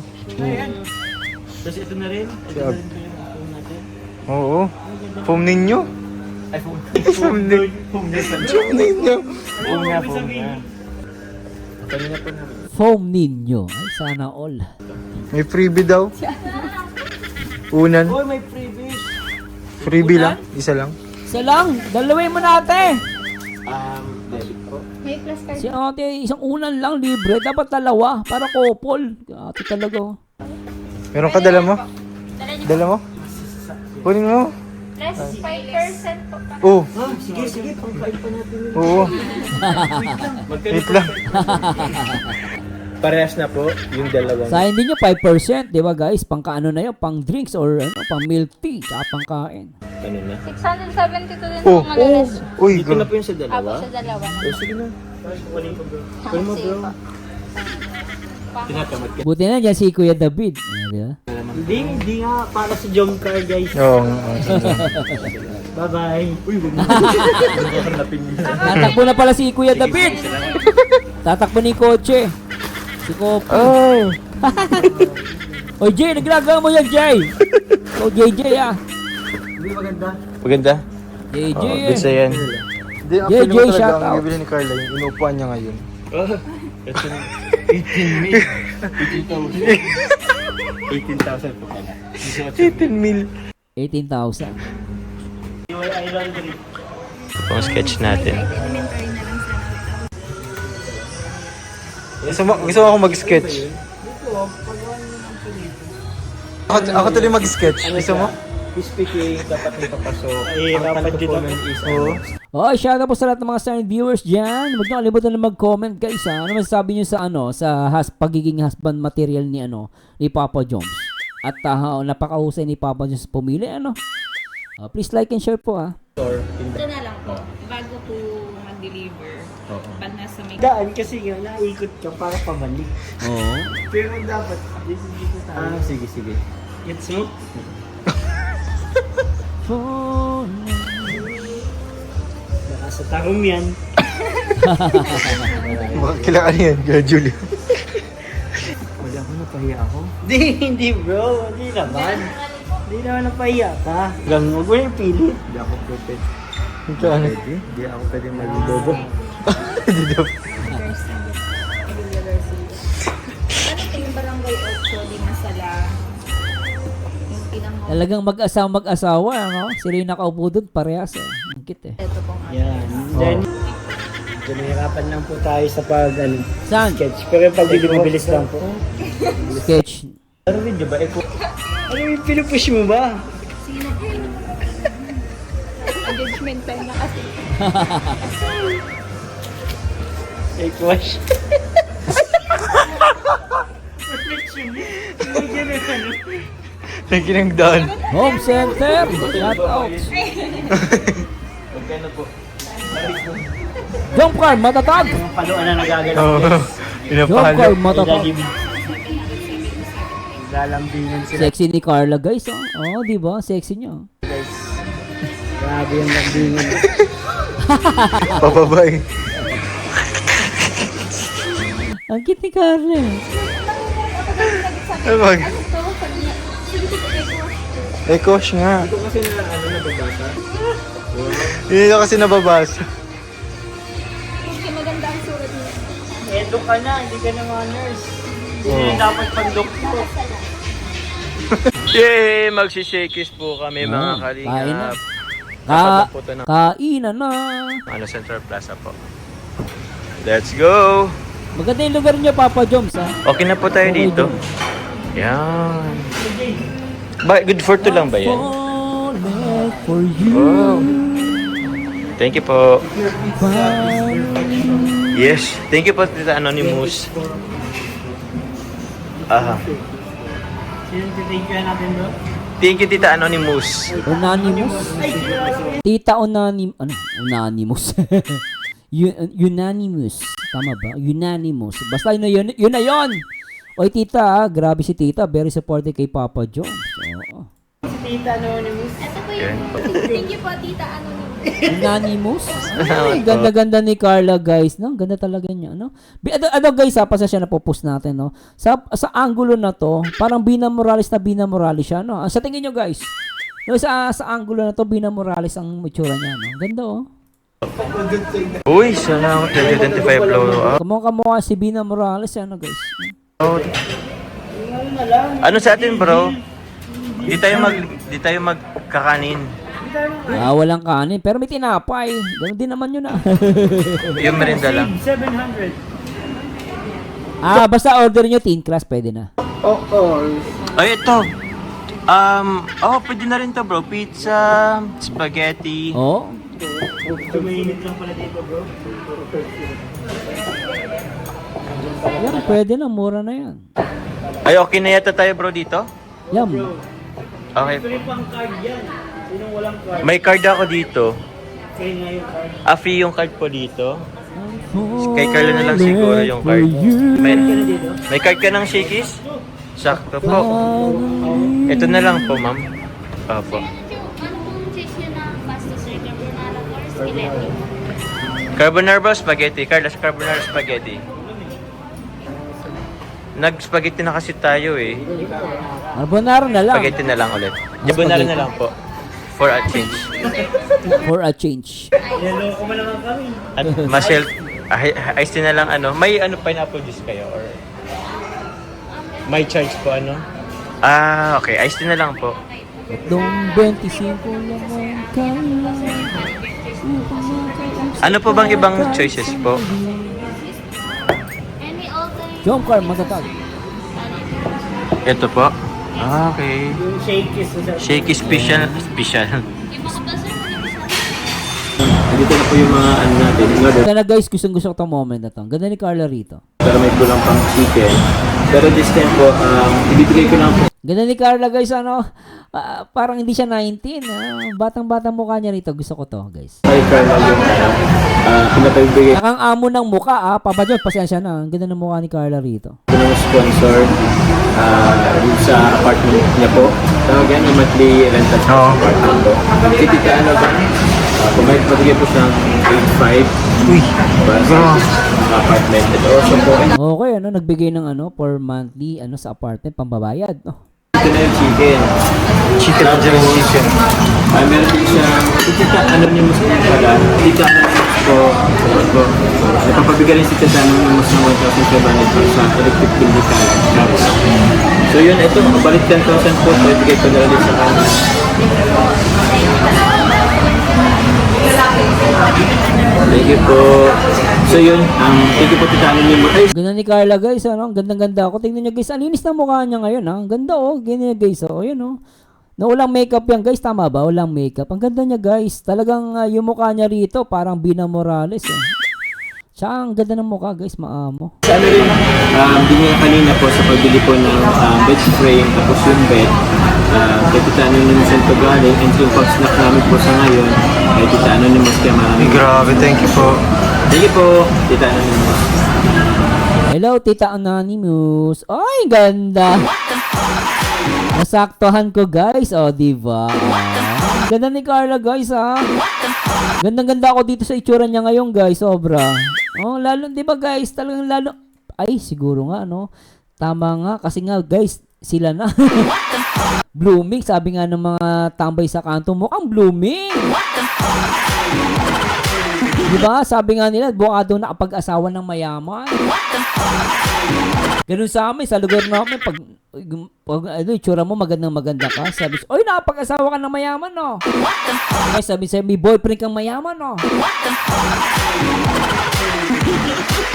Tapos ito na rin. Oo. Foam ninyo. Ay, phone. Foam ninyo. Foam ninyo. Phone nga, phone nga. Foam ninyo. Ay, sana all. May freebie daw. Unan. Uy, may freebies. Freebie lang. Isa lang. Isa lang. Dalawin mo natin. Debit po. May plus card. Si ate, isang unan lang libre. Dapat dalawa. Para couple. Ate talaga. Oh. Meron ka dala mo? Dala niyo Dala mo? Kunin mo. plus 5% po. Oo. Sige, pangkain pa natin yun. Oo. Wait lang. Parehas na po yung dalawang. Sa hindi nyo 5%, di ba guys? Pangka ano na yun, pang drinks or ano, pang milk tea, tsaka pangkain. Ano na? 672 din Oh. po malalas. Uy, Dito na po yung sa Apo dalawa. sa dalawa. Sige na. Kunin mo bro. Tinatamad ka. Buti na dyan si Kuya David. Di ba? Hindi nga. Para sa jump car, guys. Oo. Bye-bye. Tatakbo na pala si Kuya David. Tatakbo ni kotse. Si Kopi. Ay. Oy Jay, naglagawa mo yan Jay. O JJ ah. Hindi maganda. Maganda? JJ Oh, eh. bisa yan. Hindi, actually mo shout talaga out. ang bibili ni Carla. Yung inuupuan niya ngayon. 18,000 po pala. 18 mil. 18,000. Pang sketch natin. Gusto mo ako mag-sketch? Ako tuloy mag-sketch. Gusto mo? Speaking, dapat may papasok. Dapat dito is Oo. Oh, shout out po sa lahat ng mga silent viewers dyan. Huwag niyo kalimutan na mag-comment guys ha. Ano masasabi niyo sa ano, sa pagiging husband material ni ano, ni Papa Joms. At napakahusay ni Papa Joms pumili ano. Please like and share po ha. Ito na lang po, bago po mag-deliver, pag nasa may... daan kasi nga, naikot ka para pabalik. Oo. Pero dapat, dito tayo. Sige. Gets mo? Sa tarong yan. Kailangan yan, Kuya Julio. Wala ko, napahiya ako. Hindi bro, hindi naman. Hindi naman napahiya ka. Lang, huwag mo yung pilit. Hindi ako pwede. Ikaw ano? Hindi ako pwede mag-bobo. Ano ito yung barangay 8, di masala? Yung ilang mo. Talagang mag-asawa, ano? Sila yung nakaupo doon, parehas eh. Ang cute eh. Ito pong Yan. Then, nahirapan lang po tayo sa Saan? sketch. Pero pag mabilis lang po. Sketch. Ano video ba? Ano yung pinupush mo ba? sino po yun? Engagement time na kasi. Ay, crush. Reflection. Hindi ganun ano. Nakinagdaan. Home Center. Shout out. Magkano po? Jump car, matatag. Yung paluan na nagagalaw. Oo. Jump car, Pinapahalo. matatag. Lalambingan sila. Sexy ni Carla guys. Oh, di ba? Sexy niyo. Grabe yung lambingan. Pababay. Ang cute ni Carla. eh. Ay, mag. Ekosh nga. Ito kasi na ano nababasa. Hindi na kasi nababasa. Hindi maganda ang surat niya. Edo ka na, hindi ka na mga nurse. Hindi na dapat pang-doktor. Yay! Magsishakis po kami mga Kain na. kalingap. Ka kainan na. Ano, Central Plaza po. Let's go! Maganda yung lugar niyo, Papa Joms, ha? Okay na po tayo dito. Yan. Good for two lang ba yan? Falling for you. Wow. Thank you po. Yes. Thank you po, Tita Anonymous. Aha. Sino titake natin bro? Thank you, Tita Anonymous. Unanimous. Tita Unanimous. Unanimous. Tama ba? Unanimous. Basta yun na yun. Oy, tita, grabe si tita. Very supportive kay Papa Joms. Oo. Si Tita Anonymous. Ito po yung... Thank you po, Tita Anonymous. Anonymous? Ay, ganda-ganda ni Carla, guys, no? Ganda talaga niya, no? Ano guys, pasensya na po post natin, no? Sa angulo na to, parang Bina Morales siya, no? Sa tingin nyo, guys, no, sa angulo na to, Bina Morales ang itsura niya, no? Ganda, oh. Uy, salamat. 25 blow up. Kamukha si Bina Morales, ano, guys? Ano sa atin, bro? Di tayo magkakanin. Walang kanin, pero may tinapay. Ganun din naman yun, ah. Yung merinda lang. 700. Basta order nyo thin class, pwede na. Ay, ito. Pwede na rin to, bro. Pizza, spaghetti. Oh, Tumainit lang pala dito, bro. yan, pwede na, mura na yan. Ay, okay na yata tayo, bro, dito? Yan. Okay. Ito rin pang card yan. Sinong walang card? May card ako dito. Kaya nga yung card. Free yung card po dito. Kay Carla na lang siguro yung card. May card ka ng Shakey's? Sakto po. Ito na lang po, ma'am. Opo. Ano pong cheese yun na pasta, sir? Carbonara or spaghetti? Carbonara ba o spaghetti? Carla, carbonara spaghetti. Nag-spaghetti na kasi tayo eh. Carbonara na lang. Spaghetti na lang ulit. Carbonara na lang po. For a change. For a change. Niloko mo naman kami. At Marcel, iced tea na lang ano. May pineapple juice kayo or may charge po ano? Okay. Iced tea na lang po. Dong 25 lang ang kaya. Ano po bang ibang choices po? Any all-time Jump car, matatag. Ito po. Okay. Yung shakies. Shaky special. Yung mga pa, sir? Dito na po yung mga ano natin. Kaya na guys, gustong-gusto ko itong moment na to. Ang ganda ni Carla rito. Pero may kulang pang chicken. Pero this time po, ibibigay ko lang po Ganda ni Carla guys, ano? Parang hindi siya 19. Batang-batang mukha niya rito. Gusto ko to guys. kay Carla yung pinapagbigay Nakang amo ng mukha, Papa John, pasensya na. Ang ganda ng mukha ni Carla rito. ko ng sponsor dito sa apartment niya po. Tawagan yung monthly rental sa apartment po. Si Tita ano ba? Pumahit pagbigay po siyang 8.5. Uy! Para sa apartment. Ito also po. Okay, ano? Nagbigay ng ano, for monthly, ano, sa apartment, pambabayad. Oh. Ito na yung chicken. Chicken na dyan yung chicken. Meron din siyang, tita, ano niyo mas pala, tita, po, napapabigay rin si tita ng mas ng 1,500 po sa electric bill ni Carla. So yun, ito, balik 10,000 po, so ibigay ko na rin sa kanya. Thank you po. So yun, thank you po tita, ano niyo mo. Ay, Ganda ni Carla guys, ano? Ang gandang-ganda ako. Tingnan niyo guys, ang linis ng mukha niya ngayon, ha? Ang ganda, oh. Ganyan guys, oh. Ayun, oh. Na walang makeup yan guys, tama ba? Walang makeup. Ang ganda niya guys. Talagang yung mukha niya rito, parang Bina Morales, eh. Siya, ang ganda ng mukha guys, maamo. Sa ano rin, binigyan kanina po sa pagbili po ng bed frame tapos yung bed. Kay Tita Anonymous ito galing and yung pag-snack namin po sa ngayon kay Tita Anonymous kaya maraming Grabe, thank you po. Thank you po, Tita Anonymous. Hello, Tita Anonymous. Ay, ganda. Nasaktuhan ko guys, oh, diba? Ganda ni Carla guys, ha? Gandang-ganda ako dito sa itsura niya ngayon guys, sobra. Oh, lalo, di ba guys, talagang lalo, ay, siguro nga, no? Tama nga, kasi nga guys, sila na. Blooming, sabi nga ng mga tambay sa kanto, mukhang blooming. Di ba? Sabi nga nila, buka daw nakapag-asawa ng mayaman. Ganun sa amin, sa lugar namin, pag ano, itsura mo, maganda ka. Sabi siya, oy, nakapag-asawa ka ng mayaman, no? Okay, sabi siya, may boyfriend kang mayaman, no?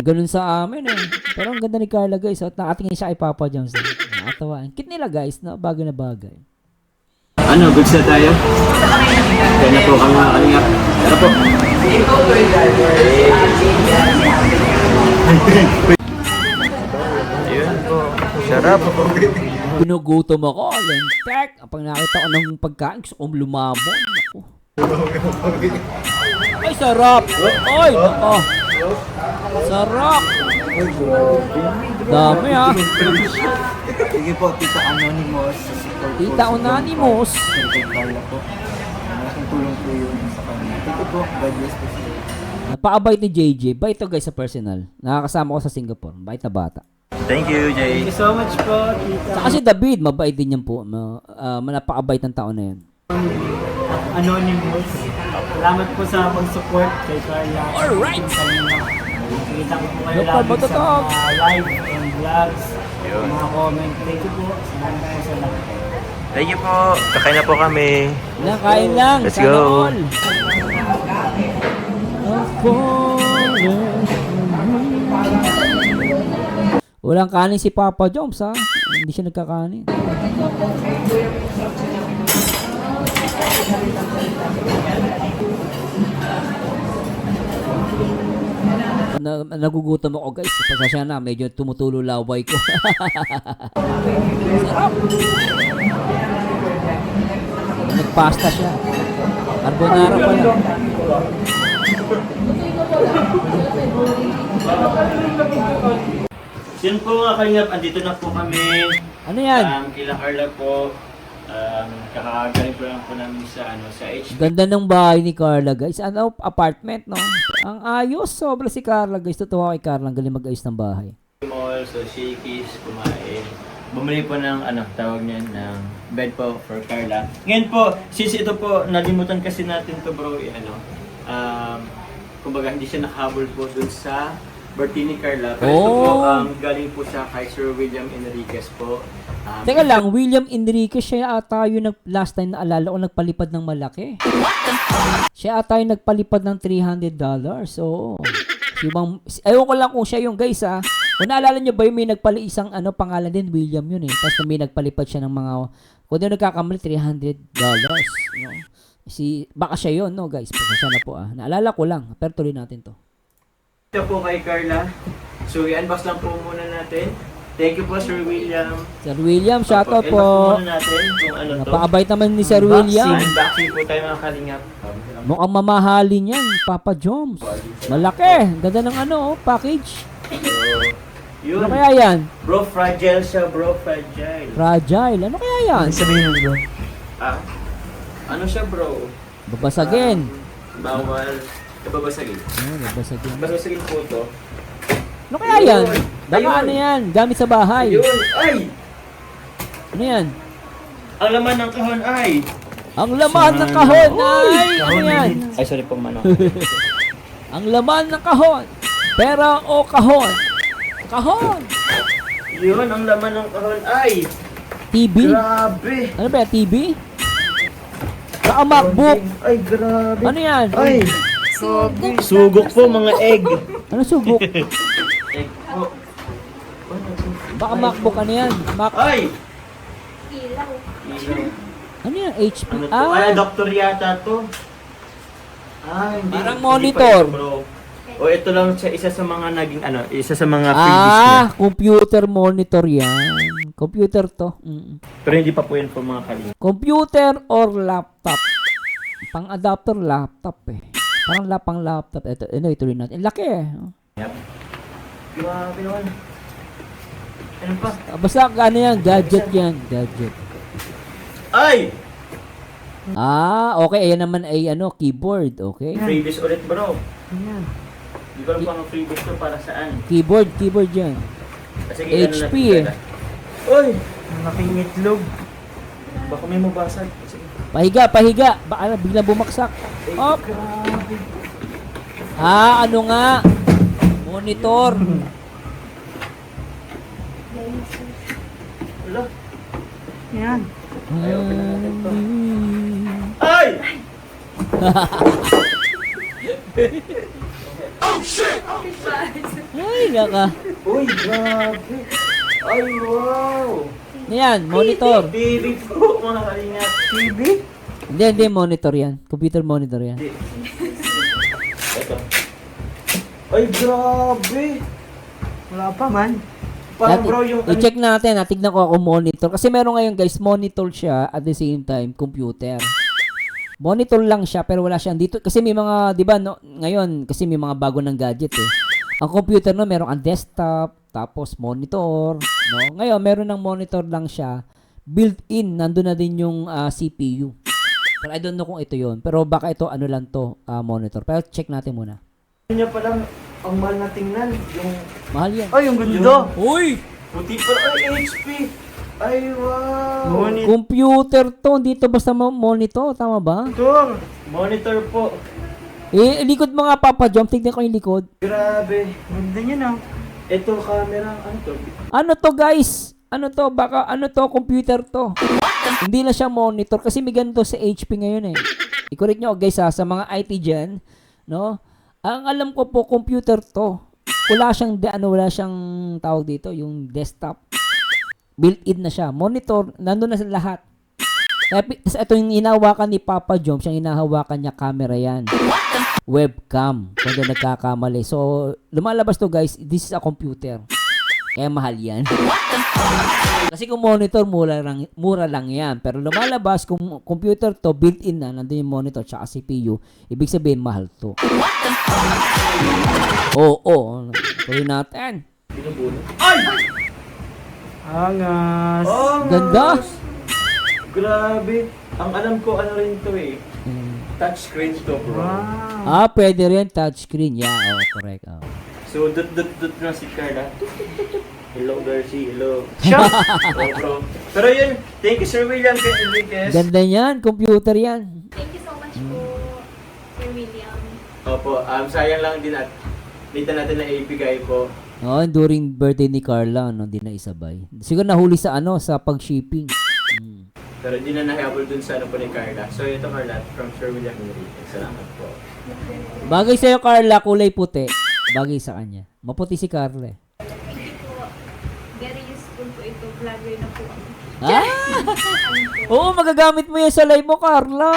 Ganun sa amin, eh. Pero ang ganda ni Carla, guys. At nakatingin siya kay Papa Jones. Nakatawa. Ang cute nila, guys, no? Bagay na bagay. Ano, goods na tayo? Kaya na po kami makalingap. Tara po. Ayun po. Sarap. Pinugutom ako. Lentek. Pag nakita ko ng pagkain, gusto kong lumamon. Ako. Ay, sarap. Ay, nako. Sarap. Dami, ha. Sige po, Tita Anonymous. Tita Anonymous. malaking tulong po yun sa kanya. Thank you po. God bless po sir. Napaabait ni JJ. Bait to guys sa personal. Nakakasama ko sa Singapore. Bait na bata. Thank you, Jay. Thank you so much po, tita. Saka si David, mabait din yan po. Napakabait ng tao na yan. Anonymous. Salamat po sa pag-support kay Carla. Alright. Nakikita ko po kayo Local lagi sa Mototalk. mga live and vlogs. Yun. Mga comment. Thank you po. Salamat po sa lahat. Thank you po. Kakain na po kami. Kain lang. Let's Sana go. all. Walang kanin si Papa Joms ha. Hindi siya nagkakanin. Nagugutom ako guys. Pasasya na. Medyo tumutulo laway ko. Sarap. Nagpasta siya. Carbonara pa lang. Yun po mga kalingap, andito na po kami. Ano yan? Kila Carla po. Kakagaling po lang po namin sa HP. Ganda ng bahay ni Carla guys. Ano, apartment no? Ang ayos. Sobra si Carla guys. Totoo kay Carla. Ang galing mag-ayos ng bahay. Mall, so Shakey's, kumain. Bumili po ng tawag niyan, ng bed po for Carla. Ngayon po, since ito po, nalimutan kasi natin to bro, kumbaga hindi siya nakahabol po dun sa birthday ni Carla. Pero ito po, galing po siya kay Sir William Enriquez po. Teka lang, William Enriquez, siya ata yung last time na alala ko nagpalipad ng malaki. Siya ata yung nagpalipad ng $300. Oo. Ewan ko lang kung siya yung guys ha. Kung naalala nyo ba yung may isang pangalan din, William yun eh. Tapos may nagpalipad siya ng mga, kung di nagkakamali, $300. No? Baka siya yun, no guys. Pasensya na po ah. Naalala ko lang. Pero tuloy natin to. Ito po kay Carla. So, i-unbox lang po muna natin. Thank you po, Sir William. Sir William, shoutout I-unbox po. muna natin kung ano to. Napakabait naman ni Sir William. Unboxing po tayo mga kalingap. Mukhang mamahalin yan, Papa Joms. Malaki. Ganda ng package. Yun. Ano kaya yan? Bro, fragile siya, bro, fragile. Fragile. Ano kaya yan? Sabihin mo bro. Ano siya, bro? Babasagin. Bawal. Babasagin. Babasagin. Babasagin po to. Ano kaya yan? Ayun. Baka Ayun. ano yan? Gamit sa bahay. Yun. Ay! Ano yan? Ang laman ng kahon ay! Ang laman ng kahon ay... Ano yan? Ay, sorry po, mano. Ang laman ng kahon. Pera o kahon? Kahon. Yun, ang laman ng kahon ay! TV? Grabe! Ano ba yan? TV? Baka MacBook? Ay, grabe! Ano yan? Ay! Sugok po, mga egg! Ano subok? Egg po. Baka MacBook ano yan? Ay! Ilaw. Ano yan? HP? Ano to? Ay, Ah! doktor yata to. Hindi. Parang Hindi monitor. pa ito, bro. O ito lang siya, isa sa mga naging isa sa mga previous niya. Computer monitor yan. Computer to. Pero hindi pa po yan po mga kalingap. Computer or laptop? Pang adapter laptop eh. Parang pang laptop. Ito, ituloy natin. Laki eh. Grabe naman. Ano pa? Basta ano yan, gadget yan. Gadget. Ay! Okay. Ayan naman ay keyboard. Okay. Freebies ulit, bro. Di ko alam kung ang freebies to para saan. Keyboard yan. Sige, HP eh. Uy! Malaking itlog. Baka may mabasag. Sige. Pahiga. Baka bigla bumaksak. Op! Ano nga? Monitor. Wala. Yan. Ay! Ay, naka. Uy, grabe. Ay, wow. Yan, monitor. TV po, mga kalingap. TV? Hindi, monitor yan. Computer monitor yan. Ito. Ay, grabe. Wala pa man. Parang bro, yung I-check natin, tignan ko ako monitor. Kasi meron ngayon guys, monitor siya at the same time, computer. Monitor lang siya pero wala siyang dito. Kasi may mga, di ba, ngayon, kasi may mga bago ng gadget eh. Ang computer merong ang desktop, tapos monitor. No? Ngayon, meron ng monitor lang siya. Built-in, nandun na din yung CPU. Pero I don't know kung ito yun. Pero baka ito ano lang to, monitor. Pero check natin muna. Niya pa lang, ang mahal na tingnan. Yung, Mahal yan. ay, yung ganda. Uy! Puti pa, ay, HP. Ay, wow. Computer to. Dito basta monitor. Tama ba? Monitor po. Likod mo nga, Papa Jom. Tignan ko yung likod. Grabe. Ganda niya na. Ito, camera, ano to? Ano to, guys? Ano to? Baka ano to? Computer to. Hindi na siya monitor kasi may ganito sa HP ngayon eh. I-correct nyo guys sa mga IT dyan, no? Ang alam ko po, computer to. Wala siyang tawag dito, yung desktop. Built-in na siya. Monitor, nandun na sa lahat. Tapos ito yung hinahawakan ni Papa Jom, siyang hinahawakan niya camera yan. Webcam, kung doon nagkakamali. So, lumalabas to guys, this is a computer. Kaya mahal yan. Kasi kung monitor, mura lang yan. Pero lumalabas, kung computer to, built-in na, nandun yung monitor, tsaka CPU, ibig sabihin, mahal to. Oo. Tuloy natin. Angas. Oh, Ganda. Grabe. Ang alam ko, ano rin to eh. Touchscreen to, bro. Pwede rin touchscreen. Yeah, correct. So, dot na si Carla. Hello, Darcy. Hello. Shop! Oh, bro. Pero yun, thank you, Sir William Enriquez. Ganda yan. Computer yan. Thank you so much po, Sir William. Opo, sayang lang din at dito natin na ibigay po. During birthday ni Carla, hindi na isabay. Siguro nahuli sa sa pag-shipping. Pero hindi na nahabol dun sa ano po ni Carla. So, ito, Carla, from Sir William Enriquez. Salamat po. Bagay sa'yo, Carla, kulay puti. Bagay sa kanya. Maputi si Carla eh. Thank you po. Very useful po ito. Vlogger na po ako. Oo, magagamit mo yan sa live mo, Carla.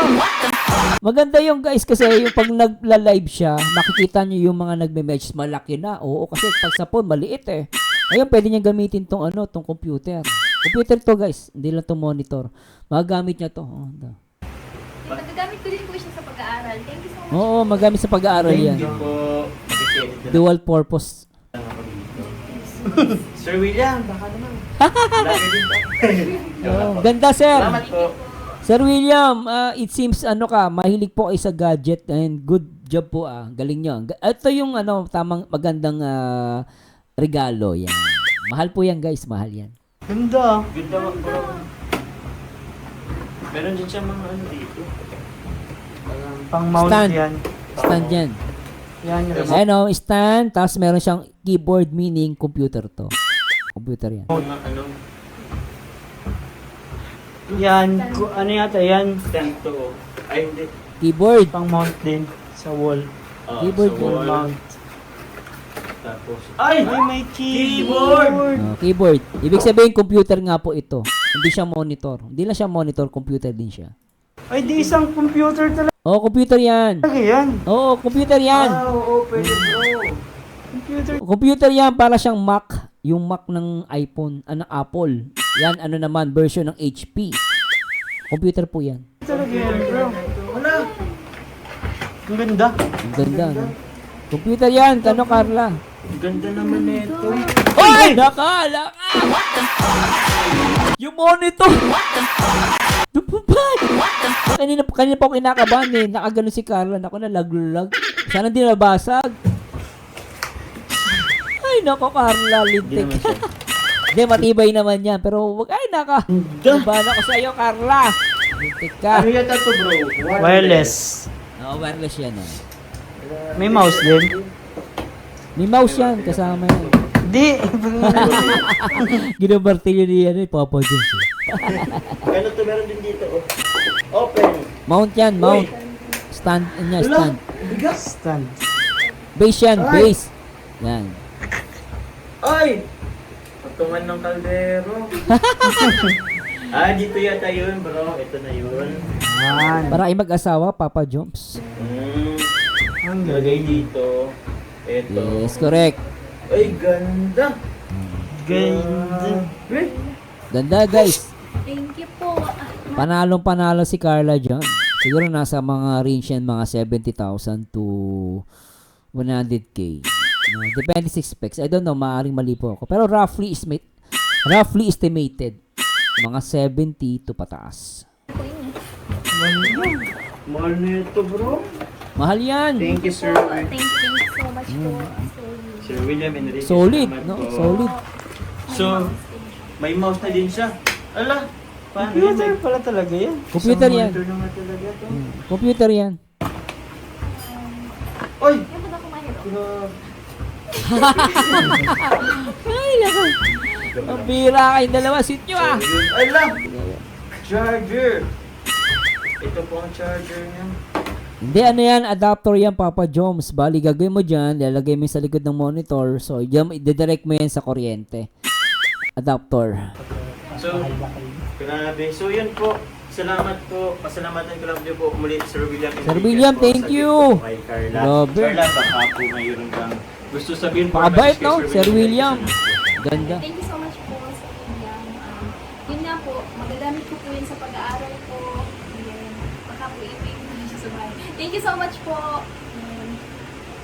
Maganda yung guys kasi yung pag nagla-live siya, makikita nyo yung mga nagme-message malaki na. Oo, kasi pag sa phone, maliit eh. Ayun, pwede niya gamitin tong computer. Computer to guys, hindi lang to monitor. Magagamit niya to. Magagamit ko din po siya sa pag-aaral. Thank you so much. Oo, magamit sa pag-aaral yan. Thank you po. Dual purpose. Sir William, baka naman. Lagi din po. Ganda, sir. Salamat po. Sir William, it seems mahilig po kayo sa gadget and good job po Galing nyo. Ito yung tamang magandang regalo yan. Mahal po yan guys, mahal yan. Ganda. Ganda, bro. Meron din siya mga ano dito. Pang mount Stand. yan. Stand yan. Yan. Stand, tapos meron siyang keyboard meaning computer to. Computer yan. Mga ano, Yan. Ano yata yan? stand to. Ay, hindi. Keyboard. Pang mount din sa wall. Keyboard sa yun. wall. Mount. Tapos, ay! Ay, may Keyboard! Keyboard. Ibig sabihin computer nga po ito. Hindi siya monitor. Hindi lang siya monitor, computer din siya. Ay, di isang computer talaga Computer yan. yan. Computer yan. Oo, pwede bro. Computer. Computer yan, para siyang Mac. Yung Mac ng iPhone, ng Apple. Yan, naman, version ng HP. Computer po yan. Talaga yan, bro. Wala. Ang ganda. Ang ganda, no? Computer yan, Carla? Ang ganda naman nito. Ay! Nakala ka! Yung monitor! Dupupay! Kanina pa ako kinakabahan eh. Nakagano si Carla. Naku, nalaglag. Sana di nabasag. Ay, nako, Carla. Lintik. Hindi, matibay naman yan. Pero, ay, naka. Nabana ko sa'yo, Carla. Lintik ka. Ano yata to bro? Wireless. Wireless yan. May mouse din. May mouse yan. Kasama yan. Di. Ginabartilyo ni Papa Jones. Ano to meron din dito oh. Open. Mount yan, mount. Stand niya, stand. Stand. Base yan, base. Yan. Ay! Pagtuman ng kaldero. Dito yata yun bro. Ito na yun. Yan. Para ay mag-asawa, Papa Jones. Ang Lagay galing. dito. Ito. Yes, correct. Ay, ganda. Ganda. Ganda, guys. Thank you po. Panalong-panalo si Carla dyan. Siguro nasa mga range yan, mga 70,000 to 100K. Depende sa specs. I don't know, maaaring mali po ako. Pero roughly estimated, mga 70 to pataas. Mahal na ito, bro. Mahal yan. Thank you, sir. Thank you so much po. Sir William Enriquez. Solid, salamat no? po. Solid. So, may mouse na din siya. Ala, computer pala talaga yan. Computer yan. Monitor naman talaga to. Computer yan. Oy! Yan ba ako mahirap? Ay, nako. Ang bira kayong dalawa. Sit nyo ah. Ala! Charger! Ito po ang charger niya. Hindi, ano yan, adapter yan, Papa Joms. Bali, gagawin mo dyan, lalagay mo sa likod ng monitor. So, dyan, i-direct mo yan sa kuryente. Adapter. So, grabe. So, yun po. Salamat po. Pasalamatan ko lang din po muli, Sir William. Sir William, po, thank sa you. gift po kay Carla. Grabe. Carla, baka po mayroon kang gusto sabihin po. Pakabait, message no? kay Sir William. Ganda. Thank you so much po sa William. Yun nga po, magagamit ko po yun sa pag-aaral ko. Ayan, baka po ipin ko siya sa bahay. Thank you so much po.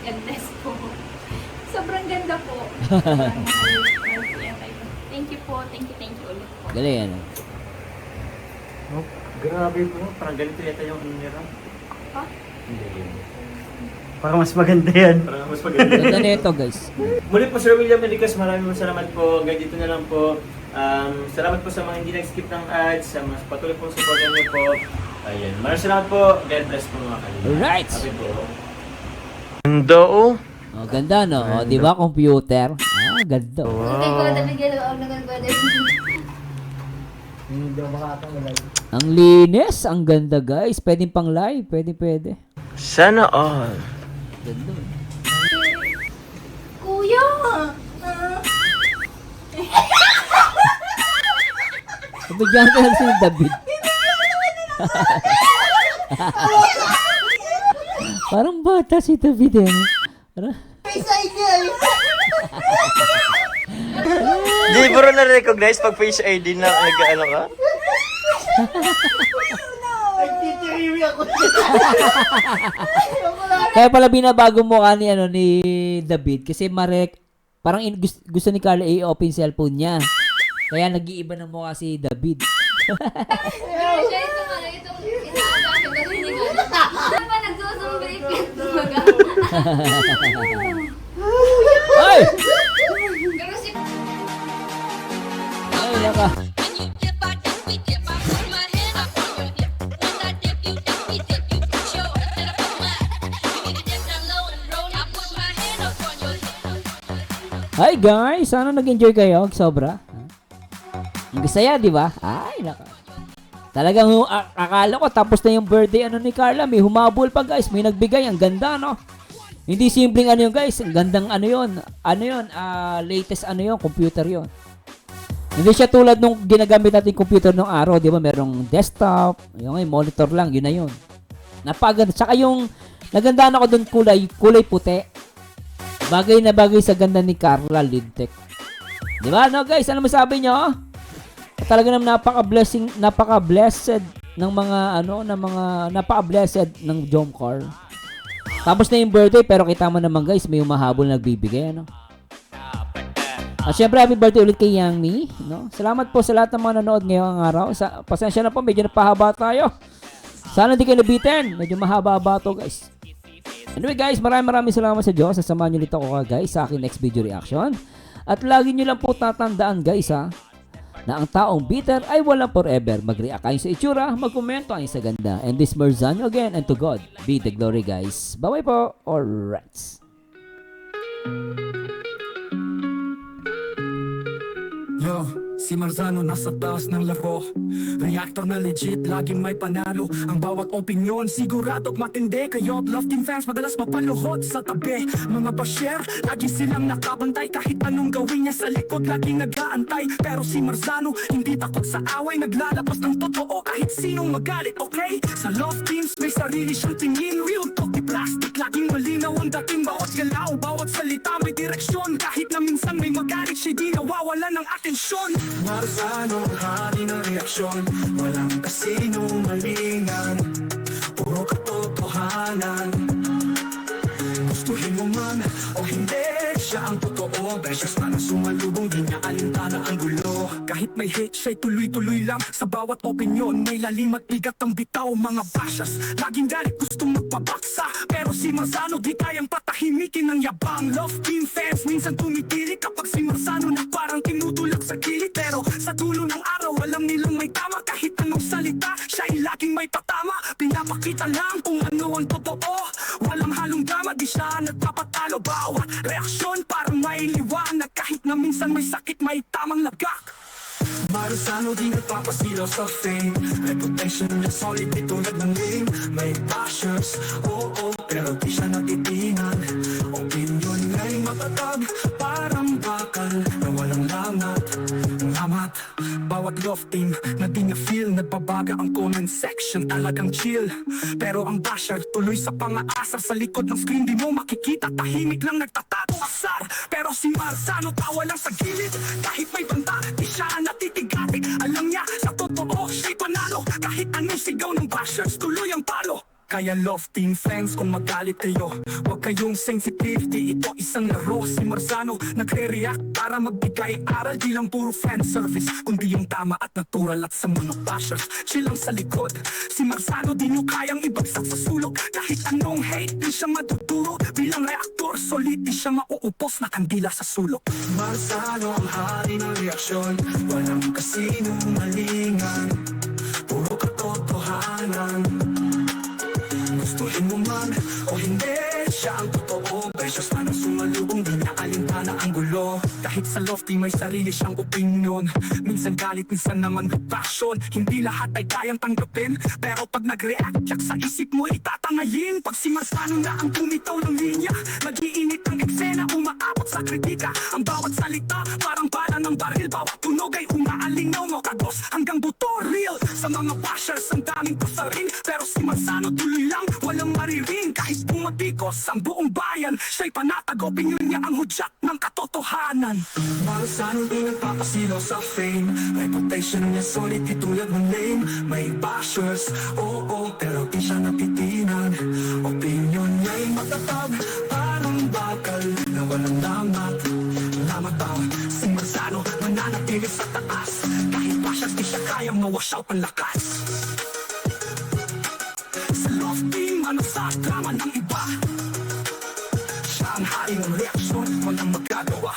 God bless po. Sobrang ganda po. Thank you po. Thank you ulit po. Galing yan. Oh, grabe po. Parang ganito yata yung ano nila. Ha? Hindi yun. Parang mas maganda yan. Parang mas maganda. Ganda nito, guys. Muli po, Sir William Enriquez, maraming salamat po. Hanggang dito na lang po. Salamat po sa mga hindi nag-skip ng ads, sa mga patuloy pong supportan niyo po. Ayan. Maraming salamat po. God bless po mga kalina. Alright. Sabi po. Ganda oh. Oh, ganda, no? Oh, di ba, computer? Ah, ganda. Oh. Hindi ko nabigyan ako ng Ang linis, ang ganda, guys. Pwedeng pang live, pwede. Sana all. Ganda. Kuya! Pabigyan ka lang si David. Parang bata si David eh. Parang, Di bro na-recognize pag face ID na nag-ano ka? kaya pala binabago mo ka ni, ni David kasi parang gusto ni Carla i-open cellphone niya. Kaya nag-iiba ng mukha si David. Pero siya itong inaaga ko kasi hindi ko. Ano ba nagsusumbripit? Ay! Pero si Ay, naka. Hi guys! Sana nag-enjoy kayo? Sobra. Ang saya, di ba? Ay, naka. Talagang akala ko tapos na yung birthday ni Carla. May humabol pa guys. May nagbigay. Ang ganda, no? Hindi simpleng yun guys. Ang gandang yun. Latest yun. Computer yun. Hindi siya tulad nung ginagamit natin computer nung araw. Di ba? Merong desktop. Yung monitor lang. Yun na yun. Napaganda. Tsaka yung nagandaan ako doon kulay puti. Bagay na bagay sa ganda ni Carla Lidtech. Di ba? No guys? Ano masabi nyo? Talaga naman napaka-blessed ng mga napaka-blessed ng Jomcar. Tapos na yung birthday pero kita mo naman guys, may umahabol nagbibigay ano. At syempre happy birthday ulit kay Yangmi, no? Salamat po sa lahat ng mga nanood ngayong araw. Pasensya na po, medyo napahaba tayo. Sana hindi kayo nabitin. Medyo mahaba-haba to guys. Anyway guys, maraming salamat sa Diyos. Sasamahan nyo ulit ako guys sa aking next video reaction. At lagi nyo lang po tatandaan guys na ang taong bitter ay walang forever. Mag-react kayo sa itsura, mag-komento kayo sa ganda. And this Merzano again, and to God be the glory guys. Bye-bye po. Alright. Yo, si Marzano nasa taas ng laro. Reactor na legit, laging may panalo. Ang bawat opinyon, sigurado't matindi. Kayo't love team fans, madalas mapaluhod sa tabi. Mga basher, lagi silang nakabantay. Kahit anong gawin niya sa likod, laging nag-aantay. Pero si Marzano, hindi takot sa away. Naglalabas ng totoo kahit sinong magalit, okay? Sa love teams, may sarili siyang tingin. Real talk, di plastic, laging malinaw ang dating. Bawat galaw, bawat salita may direksyon. Kahit na minsan may magalit, siya di nawawala ng atensyon. Marzano, hari ng reaksyon. Walang kasinong malingan, puro katotohanan. Gustuhin mo man o hindi, siya ang totoo. Beses na sumalubong, di niya alintana ang gulo. Kahit may may hate, siya'y tuloy-tuloy lang. Sa bawat opinyon, may lalim at bigat ang bitaw. Mga bashers, laging galit, gustong magpabaksa. Pero si Marzano, di kayang patahimikin ng yabang. Love team fans, minsan tumitili kapag si Marzano na parang tinutulak sa gilid. Pero sa dulo ng araw, alam nilang may tama. Kahit anong salita, siya'y laging may patama. Pinapakita lang kung ano ang totoo. Walang halong drama, di siya nagpapatalo. Bawat reaksyon parang may liwanag. Kahit na minsan may sakit, may tamang lagak. Marzano di nagpapasilaw sa fame. Reputation niya solid, di tulad ng name. May bashers, oo, pero di siya natitingan. Opinion niya'y matatag, parang bakal na walang lamat. Bawat love team na di niya feel, nagbabaga ang comment section, talagang chill. Pero ang basher, tuloy sa pangaasar. Sa likod ng screen di mo makikita, tahimik lang nagtatago asar. Pero si Marzano tawa lang sa gilid. Kahit may banta, di siya natitigati. Alam niya, sa totoo, siya'y panalo. Kahit anong sigaw ng bashers, tuloy ang palo. Kaya love team fans, kung magalit kayo, huwag kayong sensitive, di ito isang laro. Si Marzano nagre-react para magbigay aral. Di lang puro fan service, kundi yung tama at natural. At sa mga bashers, chill lang sa likod. Si Marzano di nyo kayang ibagsak sa sulok. Kahit anong hate, di siya maduduro. Bilang reaktor, solid, di siya mauupos na kandila sa sulok. Marzano ang hari ng reaksyon, walang kasinungalingan, puro katotohanan. Gustuhin mo man o hindi, siya ang totoo. Precious man ang sumalubong, di niya alintana ang gulo. Kahit sa lofty may sarili siyang opinion. Minsan galit, minsan naman with passion. Hindi lahat ay kayang tanggapin, pero pag nag-react, yak sa isip mo itatangayin. Pag si Marzano na ang bumitaw ng linya, nag-iinit ang eksena, umaabot sa kritika. Ang bawat salita, parang bala ng baril. Bawat tunog ay umaalinaw mo, kagos hanggang buto, real. Sa mga bashers, ang daming pasarin, pero si Marzano tuloy lang, walang mariring. Kahit pumatikos ang buong bayan, siya'y panatag, opinyon niya ang hudyat ng katotohanan. Marzano di nagpapasilaw sa fame. Reputation niya solid, di tulad ng name. May bashers, oo, pero di siya napitinan. Opinyon niya'y matatag, parang bakal na walang lamat. Si Marzano mananatili sa taas. Kahit bashers, di siya kayang mawash out ang lakas. Sa love team, ano sa drama ng iba, siya ang hari ng reaksyon, walang magagawa.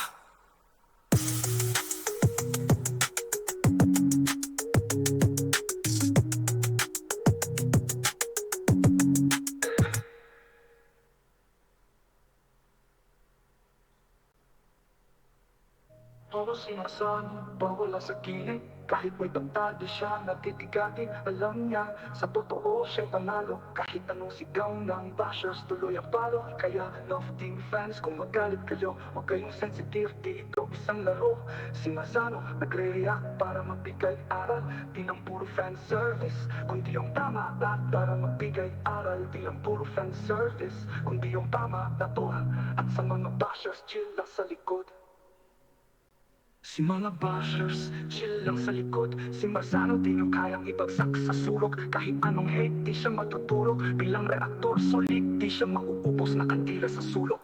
Todo si Marzano, bawala sa gilid. Kahit may banta, di siya natitigatin. Alam niya, sa totoo siya'y panalo. Kahit anong sigaw ng bashers, tuloy ang palo. Kaya love team fans, kung magalit kayo, huwag kayong sensitive, di ito isang laro. Si Marzano nagre-react para magbigay aral. Di lang puro fan service, kundi yung tama. At para magbigay aral, di lang puro fan service, kundi yung tama, natural. At sa mga bashers, chill lang sa likod. Si mga bashers, chill lang sa likod. Si Marzano di nyo kayang ibagsak sa sulok. Kahit anong hate, di siya matutulog. Bilang reaktor, solid, di siya mauubos na kandila sa sulok.